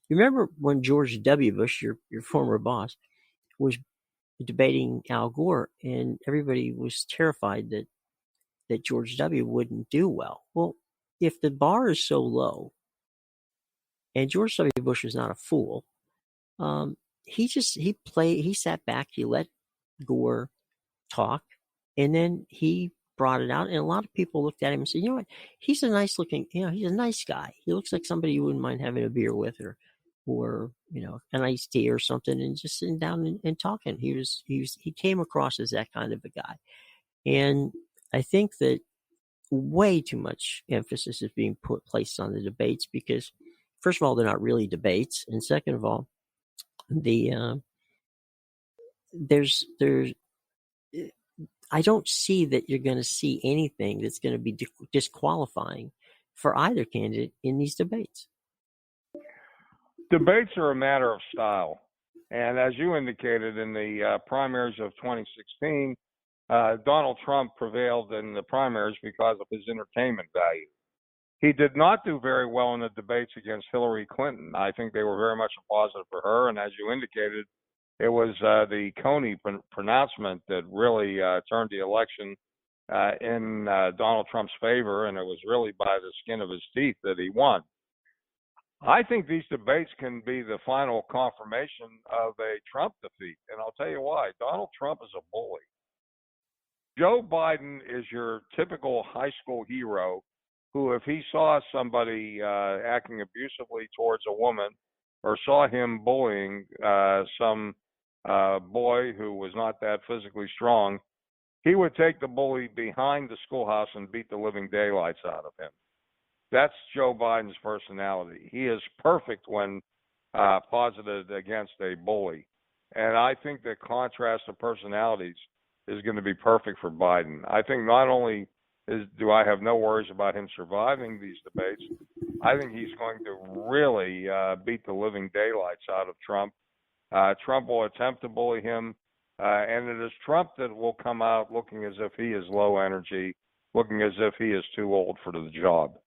remember when George W. Bush, your former boss, was debating Al Gore, and everybody was terrified that George W. wouldn't do well. Well, if the bar is so low, and George W. Bush was not a fool, he sat back, he let Gore talk, and then he brought it out, and a lot of people looked at him and said, you know what, he's a nice looking, he's a nice guy. He looks like somebody you wouldn't mind having a beer with, or an iced tea or something, and just sitting down and talking. He came across as that kind of a guy. And I think that way too much emphasis is being placed on the debates because, first of all, they're not really debates, and second of all, I don't see that you're going to see anything that's going to be disqualifying for either candidate in these debates. Debates are a matter of style. And as you indicated in the primaries of 2016, Donald Trump prevailed in the primaries because of his entertainment value. He did not do very well in the debates against Hillary Clinton. I think they were very much a positive for her. And as you indicated, it was the Coney pronouncement that really turned the election in Donald Trump's favor, and it was really by the skin of his teeth that he won. I think these debates can be the final confirmation of a Trump defeat, and I'll tell you why. Donald Trump is a bully. Joe Biden is your typical high school hero who, if he saw somebody acting abusively towards a woman or saw him bullying some boy who was not that physically strong, he would take the bully behind the schoolhouse and beat the living daylights out of him. That's Joe Biden's personality. He is perfect when posited against a bully. And I think the contrast of personalities is going to be perfect for Biden. I think not only do I have no worries about him surviving these debates, I think he's going to really beat the living daylights out of Trump. Trump will attempt to bully him, and it is Trump that will come out looking as if he is low energy looking as if he is too old for the job.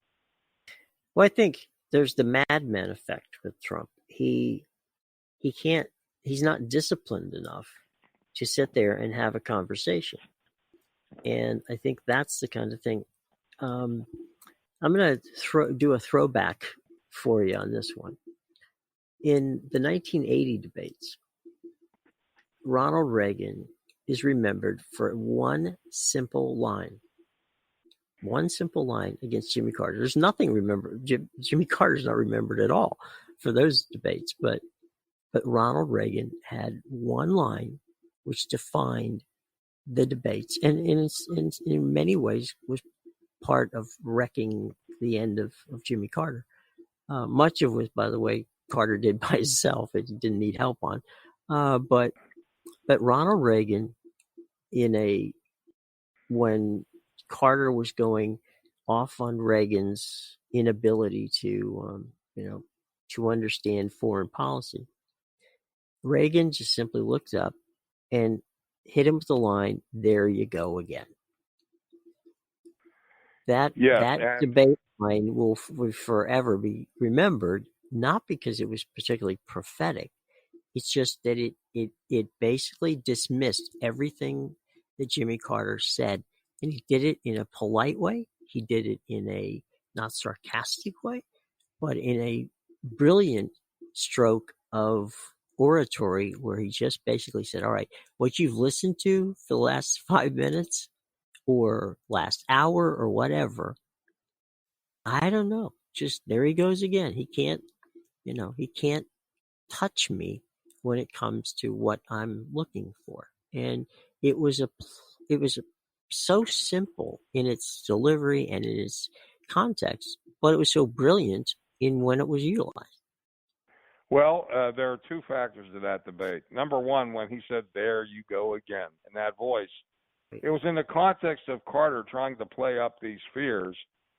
Well, I think there's the madman effect with Trump. He can't. He's not disciplined enough to sit there and have a conversation. And I think that's the kind of thing. I'm going to do a throwback for you on this one. In the 1980 debates, Ronald Reagan is remembered for one simple line against Jimmy Carter. There's nothing remembered. Jimmy Carter's not remembered at all for those debates, but Ronald Reagan had one line which defined the debates, and in many ways was part of wrecking the end of Jimmy Carter. Much of it, by the way, Carter did by himself. He didn't need help on. But Ronald Reagan, when Carter was going off on Reagan's inability to understand foreign policy, Reagan just simply looked up and hit him with the line, "There you go again." That debate line will forever be remembered, not because it was particularly prophetic. It's just that it basically dismissed everything that Jimmy Carter said, and he did it in a polite way. He did it in a not sarcastic way, but in a brilliant stroke of oratory where he just basically said, all right, what you've listened to for the last 5 minutes or last hour or whatever, I don't know. Just there he goes again. He can't touch me when it comes to what I'm looking for. And it was so simple in its delivery and in its context, but it was so brilliant in when it was utilized. Well, there are two factors to that debate. Number one, when he said, "There you go again," in that voice, it was in the context of Carter trying to play up these fears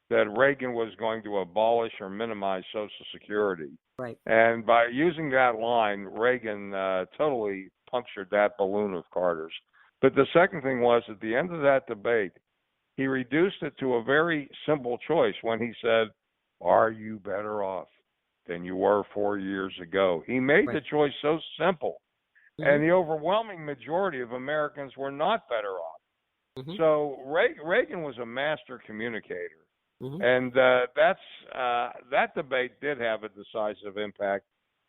that Reagan was going to abolish or minimize Social Security. Right. And by using that line, Reagan totally punctured that balloon of Carter's. But the second thing was, at the end of that debate, he reduced it to a very simple choice when he said, "Are you better off than you were 4 years ago?" He made the choice so simple. Mm-hmm. And the overwhelming majority of Americans were not better off. Mm-hmm. So Reagan was a master communicator. Mm-hmm. And that debate did have a decisive impact.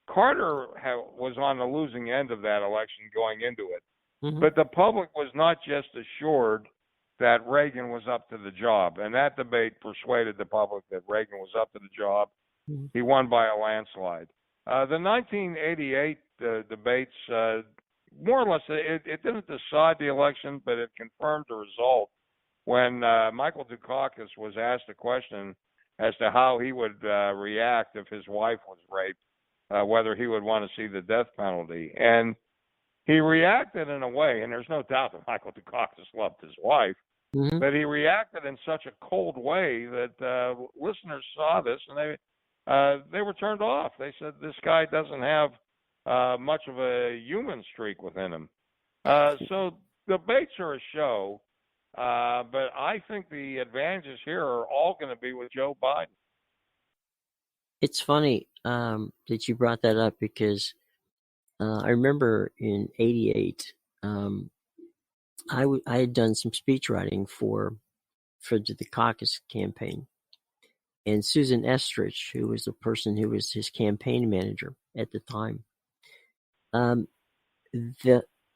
Carter was on the losing end of that election going into it. Mm-hmm. But the public was not just assured that Reagan was up to the job. And that debate persuaded the public that Reagan was up to the job. Mm-hmm. He won by a landslide. The 1988 debates, more or less, it didn't decide the election, but it confirmed the result when Michael Dukakis was asked a question as to how he would react if his wife was raped, whether he would want to see the death penalty. And he reacted in a way, and there's no doubt that Michael Dukakis loved his wife, mm-hmm. but he reacted in such a cold way that listeners saw this and they were turned off. They said, this guy doesn't have much of a human streak within him. So debates are a show, but I think the advantages here are all going to be with Joe Biden. It's funny that you brought that up because I remember in '88, I had done some speech writing for the caucus campaign. And Susan Estrich, who was the person who was his campaign manager at the time,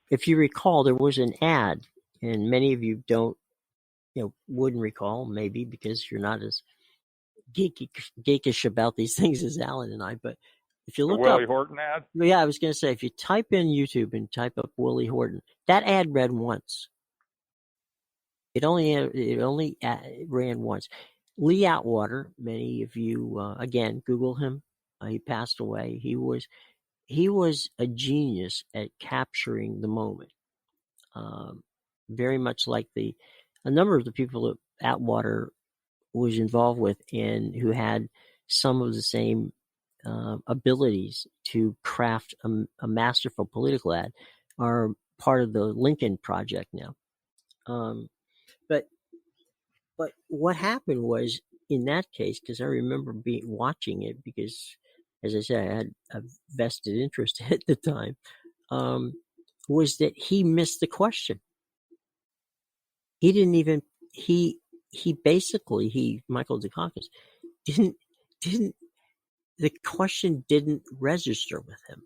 if you recall, there was an ad, and many of you wouldn't recall, maybe because you're not as geekish about these things as Alan and I. But if you look Willie Horton ad, yeah, I was going to say, if you type in YouTube and type up Willie Horton, that ad read once. It only ran once. Lee Atwater, many of you, again, Google him. He passed away. He was a genius at capturing the moment. Very much like a number of the people that Atwater was involved with and who had some of the same abilities to craft a masterful political ad are part of the Lincoln Project now. But But what happened was, in that case, because I remember watching it, because, as I said, I had a vested interest at the time, was that he missed the question. He didn't even Michael Dukakis didn't the question didn't register with him.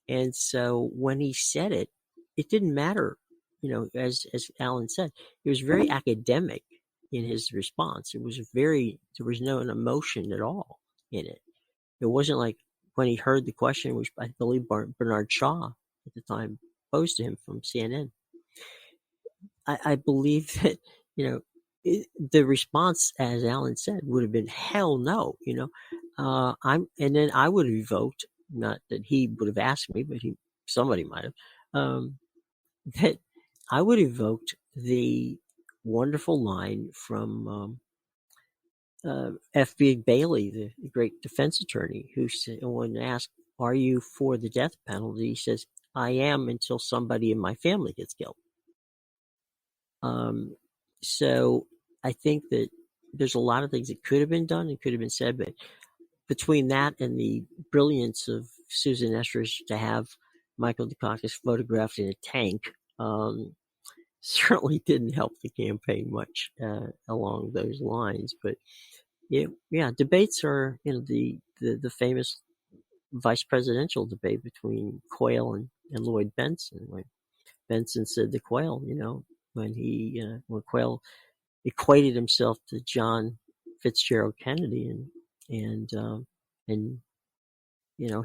And so when he said it, it didn't matter, as Alan said, he was very academic in his response. There was no emotion at all in it. It wasn't like when he heard the question, which I believe Bernard Shaw at the time posed to him from CNN. I believe that, the response, as Alan said, would have been hell no, and then I would have evoked, not that he would have asked me, but somebody might have, that I would have evoked the wonderful line from F.B. Bailey, the great defense attorney, who said, when asked, "Are you for the death penalty?" he says, "I am until somebody in my family gets killed." So I think that there's a lot of things that could have been done and could have been said, but between that and the brilliance of Susan Estrich to have Michael Dukakis photographed in a tank, certainly didn't help the campaign much along those lines. But debates are, the famous vice presidential debate between Quayle and Lloyd Benson, when Benson said to Quayle, when Quayle equated himself to John Fitzgerald Kennedy, and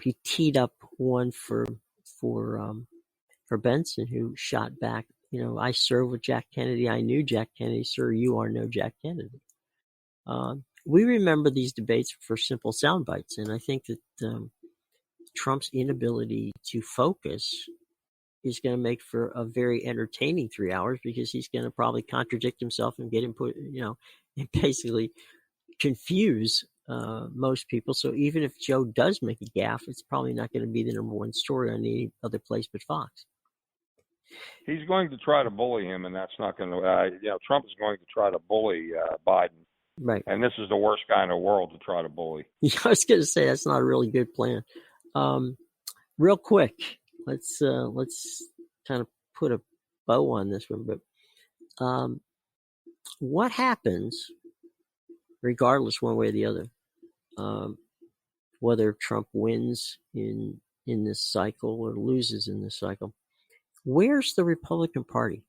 he teed up one for Benson, who shot back, "I served with Jack Kennedy. I knew Jack Kennedy, sir. You are no Jack Kennedy." We remember these debates for simple sound bites, and I think that Trump's inability to focus is going to make for a very entertaining 3 hours, because he's going to probably contradict himself and get input, and basically confuse most people. So even if Joe does make a gaffe, it's probably not going to be the number one story on any other place but Fox. He's going to try to bully him, and that's not going to. Trump is going to try to bully Biden. Right. And this is the worst guy in the world to try to bully. Yeah, I was going to say that's not a really good plan. Real quick, let's kind of put a bow on this one. But what happens, regardless one way or the other, whether Trump wins in this cycle or loses in this cycle? Where's the Republican Party?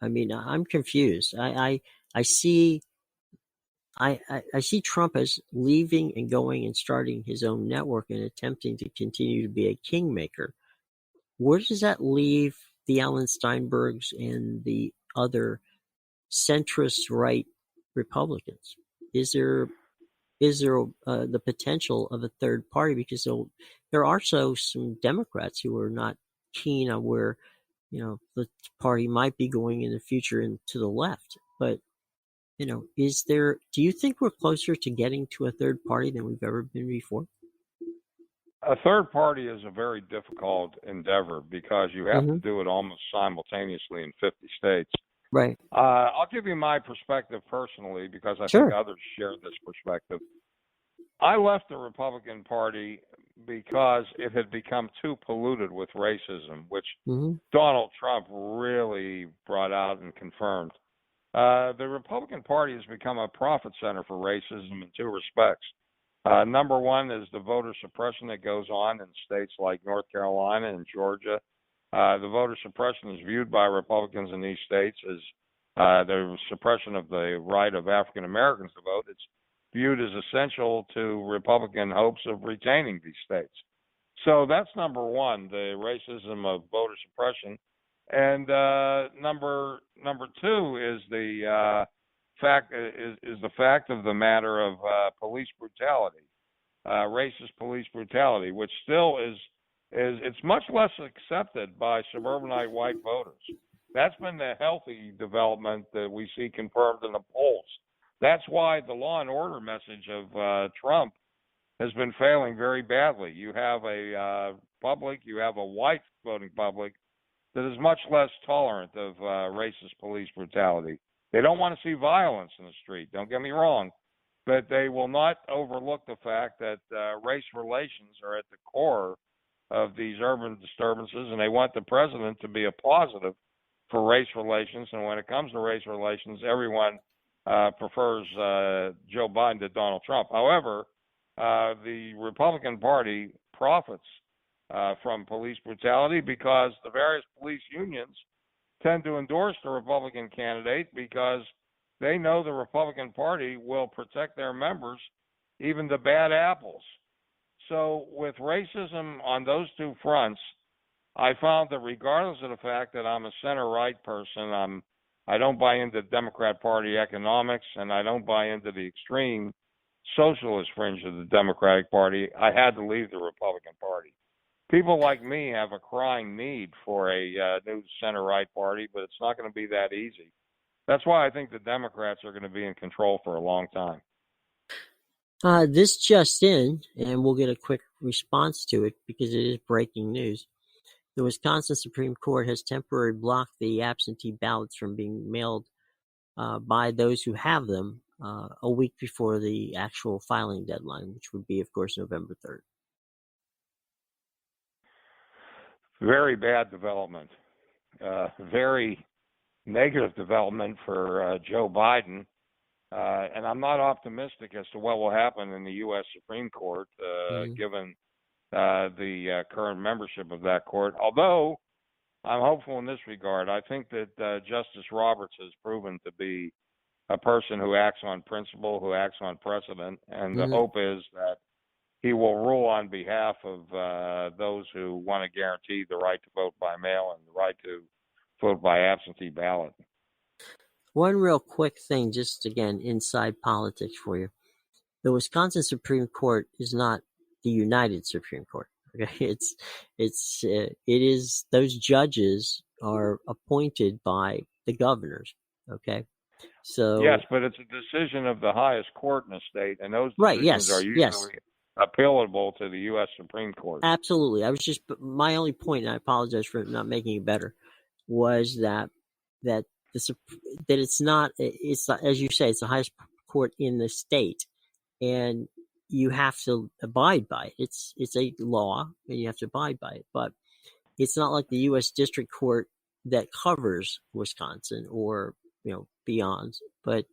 I mean, I'm confused. I see Trump as leaving and going and starting his own network and attempting to continue to be a kingmaker. Where does that leave the Alan Steinbergs and the other centrist right Republicans? Is there the potential of a third party? Because there are some Democrats who are not keen on where the party might be going in the future and to the left. But do you think we're closer to getting to a third party than we've ever been before? A third party is a very difficult endeavor, because you have to do it almost simultaneously in 50 states. Right. I'll give you my perspective personally, because I Sure. think others share this perspective. I left the Republican Party because it had become too polluted with racism, which Donald Trump really brought out and confirmed. The Republican Party has become a profit center for racism in two respects. Number one is the voter suppression that goes on in states like North Carolina and Georgia. The voter suppression is viewed by Republicans in these states as the suppression of the right of African Americans to vote. It's viewed as essential to Republican hopes of retaining these states. So that's number one, the racism of voter suppression. And number two is the fact of the matter of police brutality, racist police brutality, which still is it's much less accepted by suburbanite white voters. That's been the healthy development that we see confirmed in the polls. That's why the law and order message of Trump has been failing very badly. You have a white voting public that is much less tolerant of racist police brutality. They don't want to see violence in the street, don't get me wrong, but they will not overlook the fact that race relations are at the core of these urban disturbances, and they want the president to be a positive for race relations. And when it comes to race relations, everyone prefers Joe Biden to Donald Trump. However, the Republican Party profits from police brutality because the various police unions tend to endorse the Republican candidate because they know the Republican Party will protect their members, even the bad apples. So with racism on those two fronts, I found that regardless of the fact that I'm a center-right person, I don't buy into Democrat Party economics, and I don't buy into the extreme socialist fringe of the Democratic Party, I had to leave the Republican Party. People like me have a crying need for a new center-right party, but it's not going to be that easy. That's why I think the Democrats are going to be in control for a long time. This just in, and we'll get a quick response to it because it is breaking news. The Wisconsin Supreme Court has temporarily blocked the absentee ballots from being mailed by those who have them a week before the actual filing deadline, which would be, of course, November 3rd. Very bad development. Very negative development for Joe Biden. And I'm not optimistic as to what will happen in the U.S. Supreme Court, given the current membership of that court. Although I'm hopeful in this regard. I think that Justice Roberts has proven to be a person who acts on principle, who acts on precedent, and the hope is that he will rule on behalf of those who want to guarantee the right to vote by mail and the right to vote by absentee ballot. One real quick thing, just again, inside politics for you. The Wisconsin Supreme Court is not the United Supreme Court. Okay, it is those judges are appointed by the governors. Okay, so yes, but it's a decision of the highest court in the state, and those decisions are usually appealable to the U.S. Supreme Court. Absolutely. My only point, and I apologize for not making it better, was that it's not, as you say, it's the highest court in the state, and you have to abide by it. It's a law, and you have to abide by it. But it's not like the U.S. District Court that covers Wisconsin or beyond. But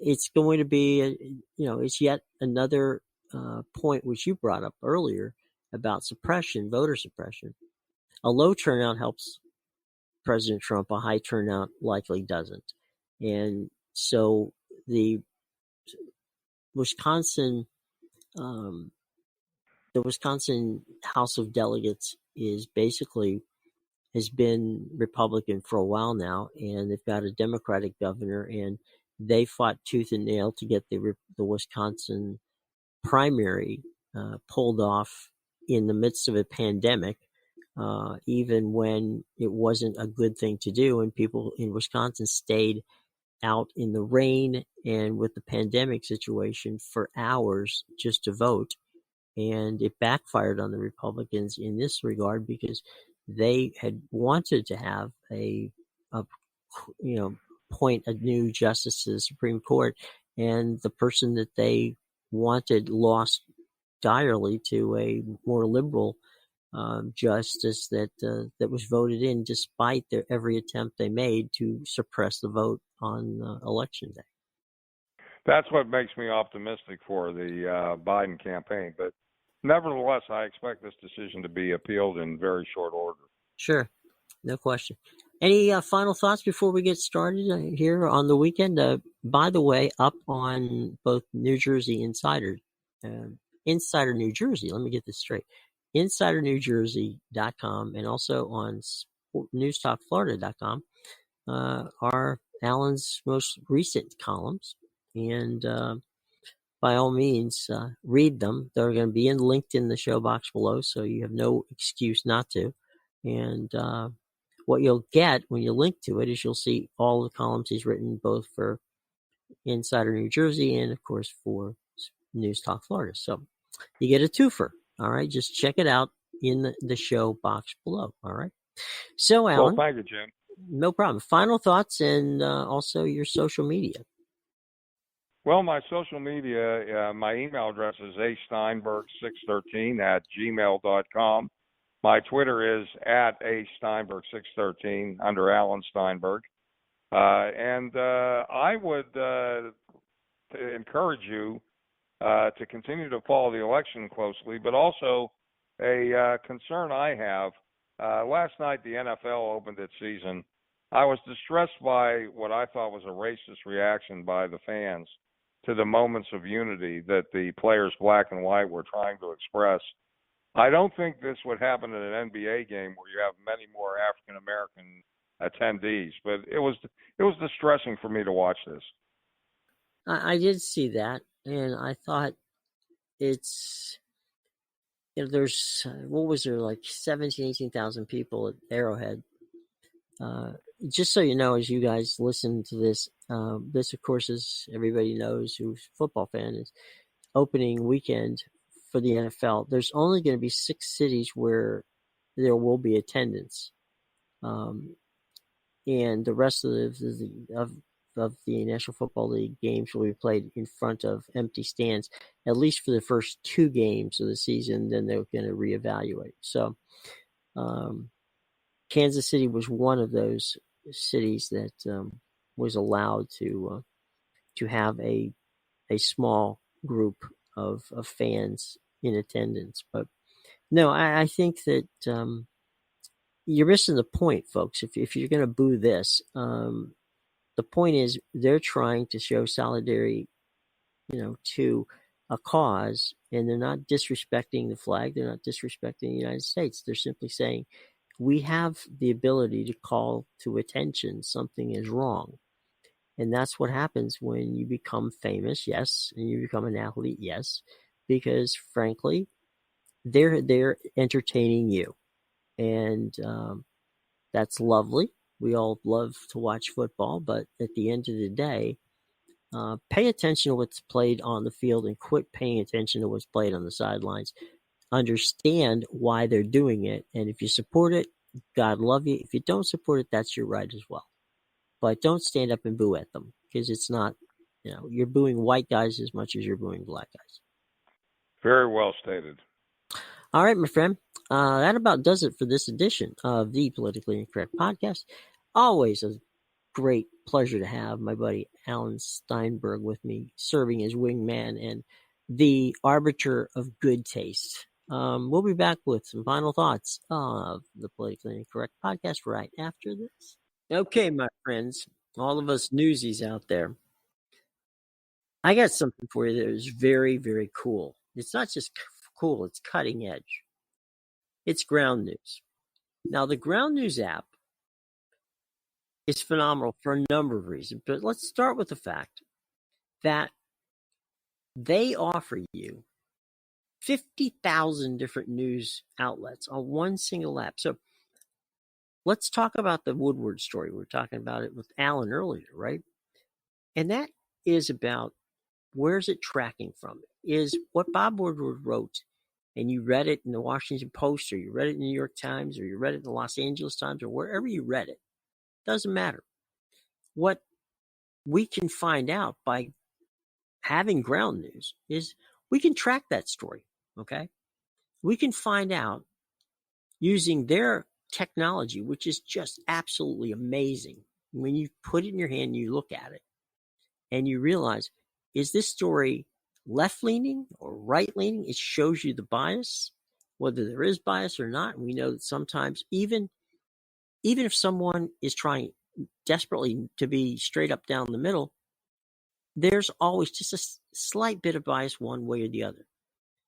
it's going to be it's yet another point which you brought up earlier about suppression, voter suppression. A low turnout helps President Trump. A high turnout likely doesn't. And so the Wisconsin House of Delegates has been Republican for a while now, and they've got a Democratic governor, and they fought tooth and nail to get the Wisconsin primary pulled off in the midst of a pandemic, even when it wasn't a good thing to do, and people in Wisconsin stayed out in the rain and with the pandemic situation for hours just to vote. And it backfired on the Republicans in this regard because they had wanted to have appoint a new justice to the Supreme Court, and the person that they wanted lost direly to a more liberal justice that was voted in despite every attempt they made to suppress the vote on election day. That's what makes me optimistic for the Biden campaign. But nevertheless, I expect this decision to be appealed in very short order. Sure. No question. Any final thoughts before we get started here on the weekend? By the way, up on both New Jersey Insider New Jersey, let me get this straight, InsiderNewJersey.com, and also on NewsTalkFlorida.com are Alan's most recent columns. And by all means, read them. They're going to be linked in the show box below, so you have no excuse not to. And what you'll get when you link to it is you'll see all the columns he's written, both for Insider New Jersey and, of course, for News Talk Florida. So you get a twofer. All right, just check it out in the show box below. All right. So, Alan. Well, thank you, Jim. No problem. Final thoughts and also your social media. Well, my social media, my email address is asteinberg613@gmail.com. My Twitter is @asteinberg613 under Alan Steinberg. And I would encourage you to continue to follow the election closely, but also a concern I have. Last night, the NFL opened its season. I was distressed by what I thought was a racist reaction by the fans to the moments of unity that the players, black and white, were trying to express. I don't think this would happen in an NBA game where you have many more African American attendees, but it was distressing for me to watch this. I did see that, and I thought it's, there's, what was there, like 17,000, 18,000 people at Arrowhead. Just so you know, as you guys listen to this, this, of course, as everybody knows who's a football fan, is opening weekend for the NFL. There's only going to be 6 cities where there will be attendance. And the rest of the National Football League games will be played in front of empty stands, at least for the first 2 games of the season. Then they're going to reevaluate. So, Kansas City was one of those cities that was allowed to have a small group of fans in attendance. But no, I think that you're missing the point, folks. If you're going to boo this, the point is they're trying to show solidarity, to a cause, and they're not disrespecting the flag. They're not disrespecting the United States. They're simply saying, we have the ability to call to attention something is wrong. And that's what happens when you become famous, yes, and you become an athlete, yes, because frankly, they're entertaining you. And that's lovely. We all love to watch football, but at the end of the day, pay attention to what's played on the field and quit paying attention to what's played on the sidelines. Understand why they're doing it, and if you support it, God love you. If you don't support it, that's your right as well. But don't stand up and boo at them, because it's not, you're booing white guys as much as you're booing black guys. Very well stated. All right, my friend. That about does it for this edition of the Politically Incorrect Podcast. Always a great pleasure to have my buddy Alan Steinberg with me, serving as wingman and the arbiter of good taste. We'll be back with some final thoughts of the Politically Incorrect Podcast right after this. Okay, my friends, all of us newsies out there, I got something for you that is very, very cool. It's not just cool, it's cutting edge. It's Ground News. Now, the Ground News app is phenomenal for a number of reasons, but let's start with the fact that they offer you 50,000 different news outlets on one single app. So let's talk about the Woodward story. We were talking about it with Alan earlier, right? And that is about, where's it tracking from? Is what Bob Woodward wrote, and you read it in the Washington Post, or you read it in the New York Times, or you read it in the Los Angeles Times, or wherever you read it, doesn't matter. What we can find out by having Ground News is we can track that story, okay? We can find out using their technology, which is just absolutely amazing. When you put it in your hand and you look at it and you realize, is this story left-leaning or right-leaning? It shows you the bias, whether there is bias or not. And we know that sometimes even if someone is trying desperately to be straight up down the middle, there's always just a slight bit of bias one way or the other.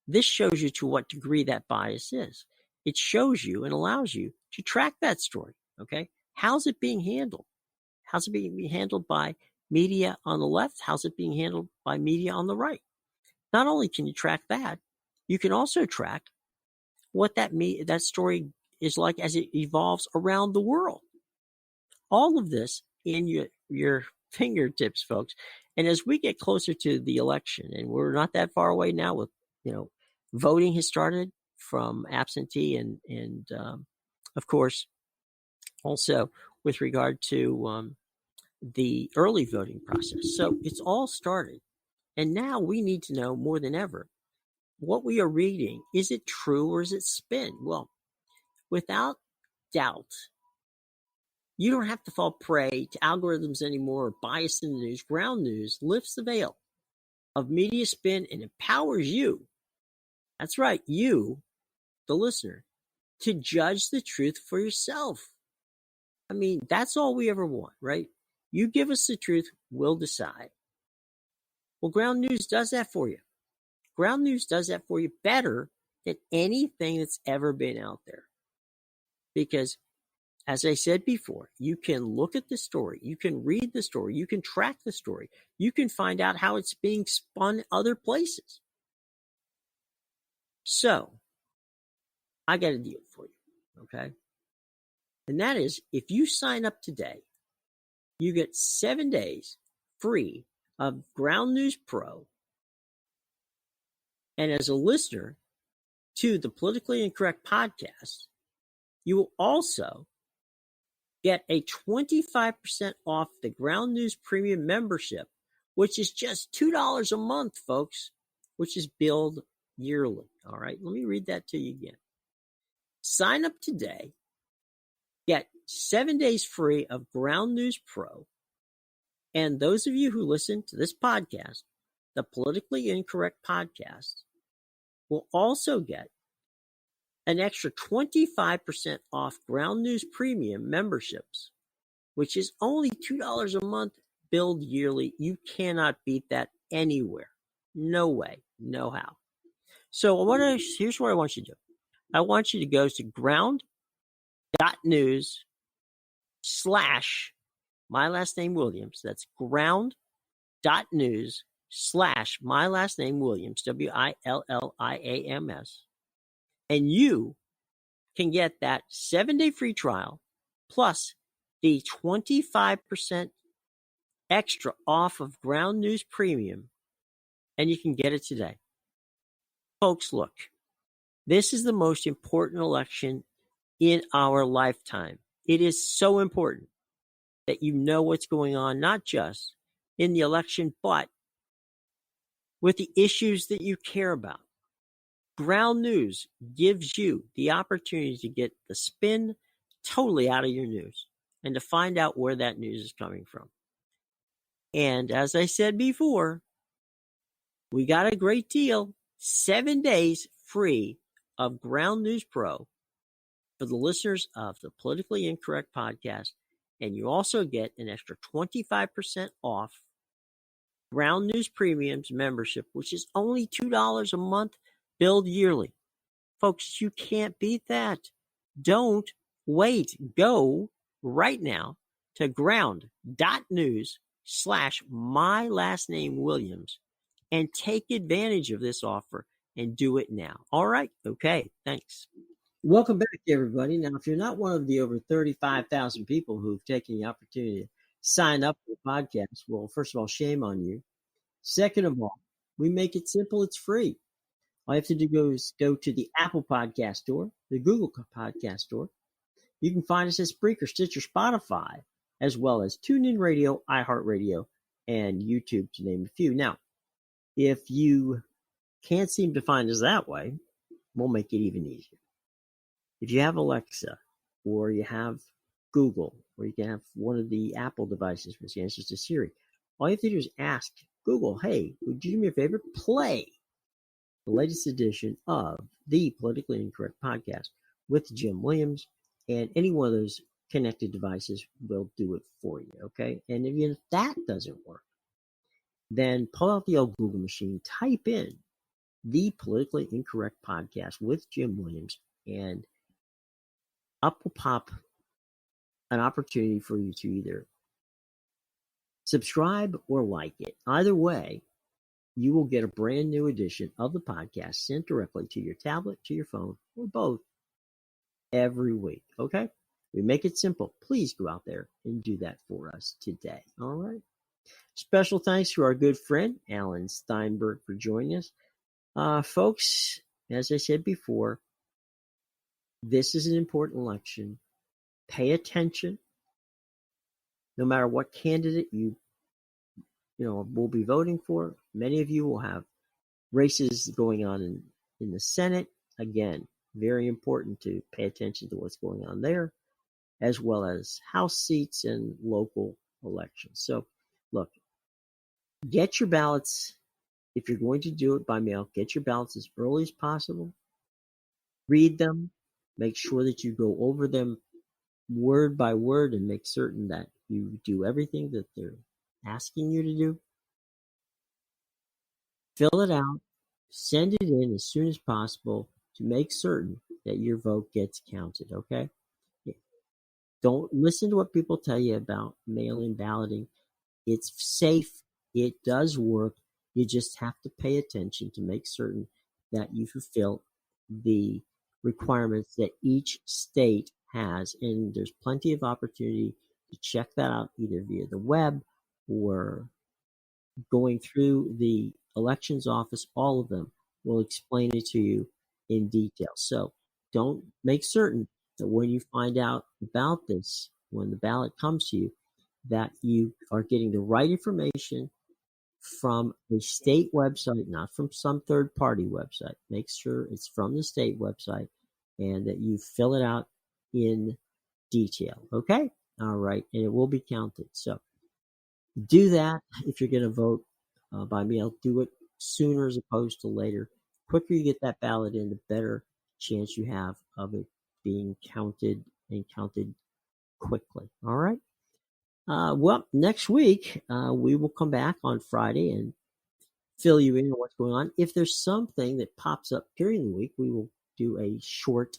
This shows you to what degree that bias is. It shows you and allows you to track that story, okay? How's it being handled? How's it being handled by media on the left? How's it being handled by media on the right? Not only can you track that, you can also track what that story is like as it evolves around the world. All of this in your fingertips, folks. And as we get closer to the election, and we're not that far away now with, voting has started from absentee and of course, also with regard to the early voting process. So it's all started. And now we need to know more than ever, what we are reading, is it true or is it spin? Well, without doubt, you don't have to fall prey to algorithms anymore or bias in the news. Ground news lifts the veil of media spin and empowers you. That's right, you, the listener, to judge the truth for yourself. I mean, that's all we ever want, right? You give us the truth, we'll decide. Well, ground news does that for you. Ground news does that for you better than anything that's ever been out there. Because, as I said before, you can look at the story, you can read the story, you can track the story, you can find out how it's being spun other places. So, I got a deal for you, okay? And that is, if you sign up today, you get 7 days free of Ground News Pro. And as a listener to the Politically Incorrect podcast, you will also get a 25% off the Ground News Premium membership, which is just $2 a month, folks, which is billed yearly. All right, let me read that to you again. Sign up today, get 7 days free of Ground News Pro, and those of you who listen to this podcast, the Politically Incorrect podcast, will also get an extra 25% off Ground News Premium memberships, which is only $2 a month, billed yearly. You cannot beat that anywhere. No way, no how. So here's what I want you to do. I want you to go to ground.news/my last name Williams. That's ground.news/my last name Williams, WILLIAMS. And you can get that 7-day free trial plus the 25% extra off of Ground News Premium, and you can get it today. Folks, look, this is the most important election in our lifetime. It is so important that you know what's going on, not just in the election, but with the issues that you care about. Ground News gives you the opportunity to get the spin totally out of your news and to find out where that news is coming from. And as I said before, we got a great deal. 7 days free of Ground News Pro for the listeners of the Politically Incorrect podcast. And you also get an extra 25% off Ground News Premium's membership, which is only $2 a month, billed yearly. Folks, you can't beat that. Don't wait. Go right now to ground.news/my last name Williams and take advantage of this offer and do it now. All right? Okay, thanks. Welcome back, everybody. Now, if you're not one of the over 35,000 people who've taken the opportunity to sign up for the podcast, well, first of all, shame on you. Second of all, we make it simple. It's free. All you have to do is go to the Apple Podcast Store, the Google Podcast Store. You can find us at Spreaker, Stitcher, Spotify, as well as TuneIn Radio, iHeartRadio, and YouTube, to name a few. Now, if you can't seem to find us that way, we'll make it even easier. If you have Alexa, or you have Google, or you can have one of the Apple devices, which answers to Siri, all you have to do is ask Google, hey, would you do me a favor? Play the latest edition of the Politically Incorrect podcast with Jim Williams, and any one of those connected devices will do it for you, okay? And if that doesn't work, then pull out the old Google machine, type in the Politically Incorrect podcast with Jim Williams, and up will pop an opportunity for you to either subscribe or like it. Either way, you will get a brand new edition of the podcast sent directly to your tablet, to your phone, or both every week, okay? We make it simple. Please go out there and do that for us today, all right? Special thanks to our good friend, Alan Steinberg, for joining us. Folks, as I said before, this is an important election. Pay attention. no matter what candidate you will be voting for. Many of you will have races going on in the Senate. Again, very important to pay attention to what's going on there, as well as House seats and local elections. So, look, get your ballots. If you're going to do it by mail, get your ballots as early as possible. Read them. Make sure that you go over them word by word and make certain that you do everything that they're asking you to do. Fill it out. Send it in as soon as possible to make certain that your vote gets counted, okay? Don't listen to what people tell you about mail-in balloting. It's safe. It does work. You just have to pay attention to make certain that you fulfill the requirements that each state has. And there's plenty of opportunity to check that out either via the web or going through the elections office. All of them will explain it to you in detail. So don't make certain that when you find out about this, when the ballot comes to you, that you are getting the right information from a state website, not from some third-party website. Make sure it's from the state website and that you fill it out in detail. Okay? All right. And it will be counted. So do that if you're going to vote by mail. Do it sooner as opposed to later. The quicker you get that ballot in, the better chance you have of it being counted and counted quickly. All right? Well, next week, we will come back on Friday and fill you in on what's going on. If there's something that pops up during the week, we will do a short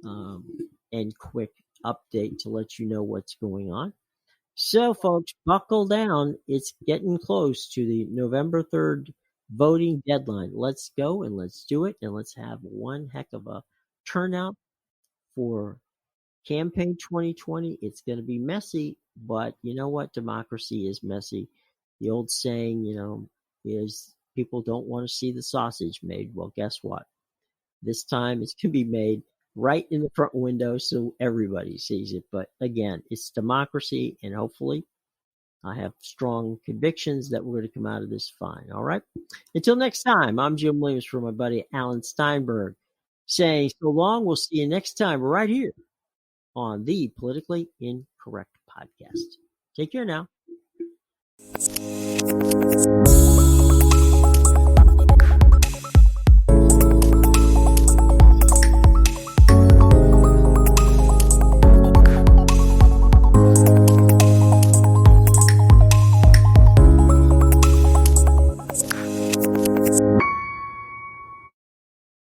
and quick update to let you know what's going on. So, folks, buckle down. It's getting close to the November 3rd voting deadline. Let's go and let's do it, and let's have one heck of a turnout for Campaign 2020. It's going to be messy, but you know what? Democracy is messy. The old saying, is people don't want to see the sausage made. Well, guess what? This time it's going to be made right in the front window so everybody sees it. But again, it's democracy, and hopefully I have strong convictions that we're going to come out of this fine. All right? Until next time, I'm Jim Williams for my buddy Alan Steinberg saying so long. We'll see you next time right here on the Politically Incorrect Podcast. Take care now.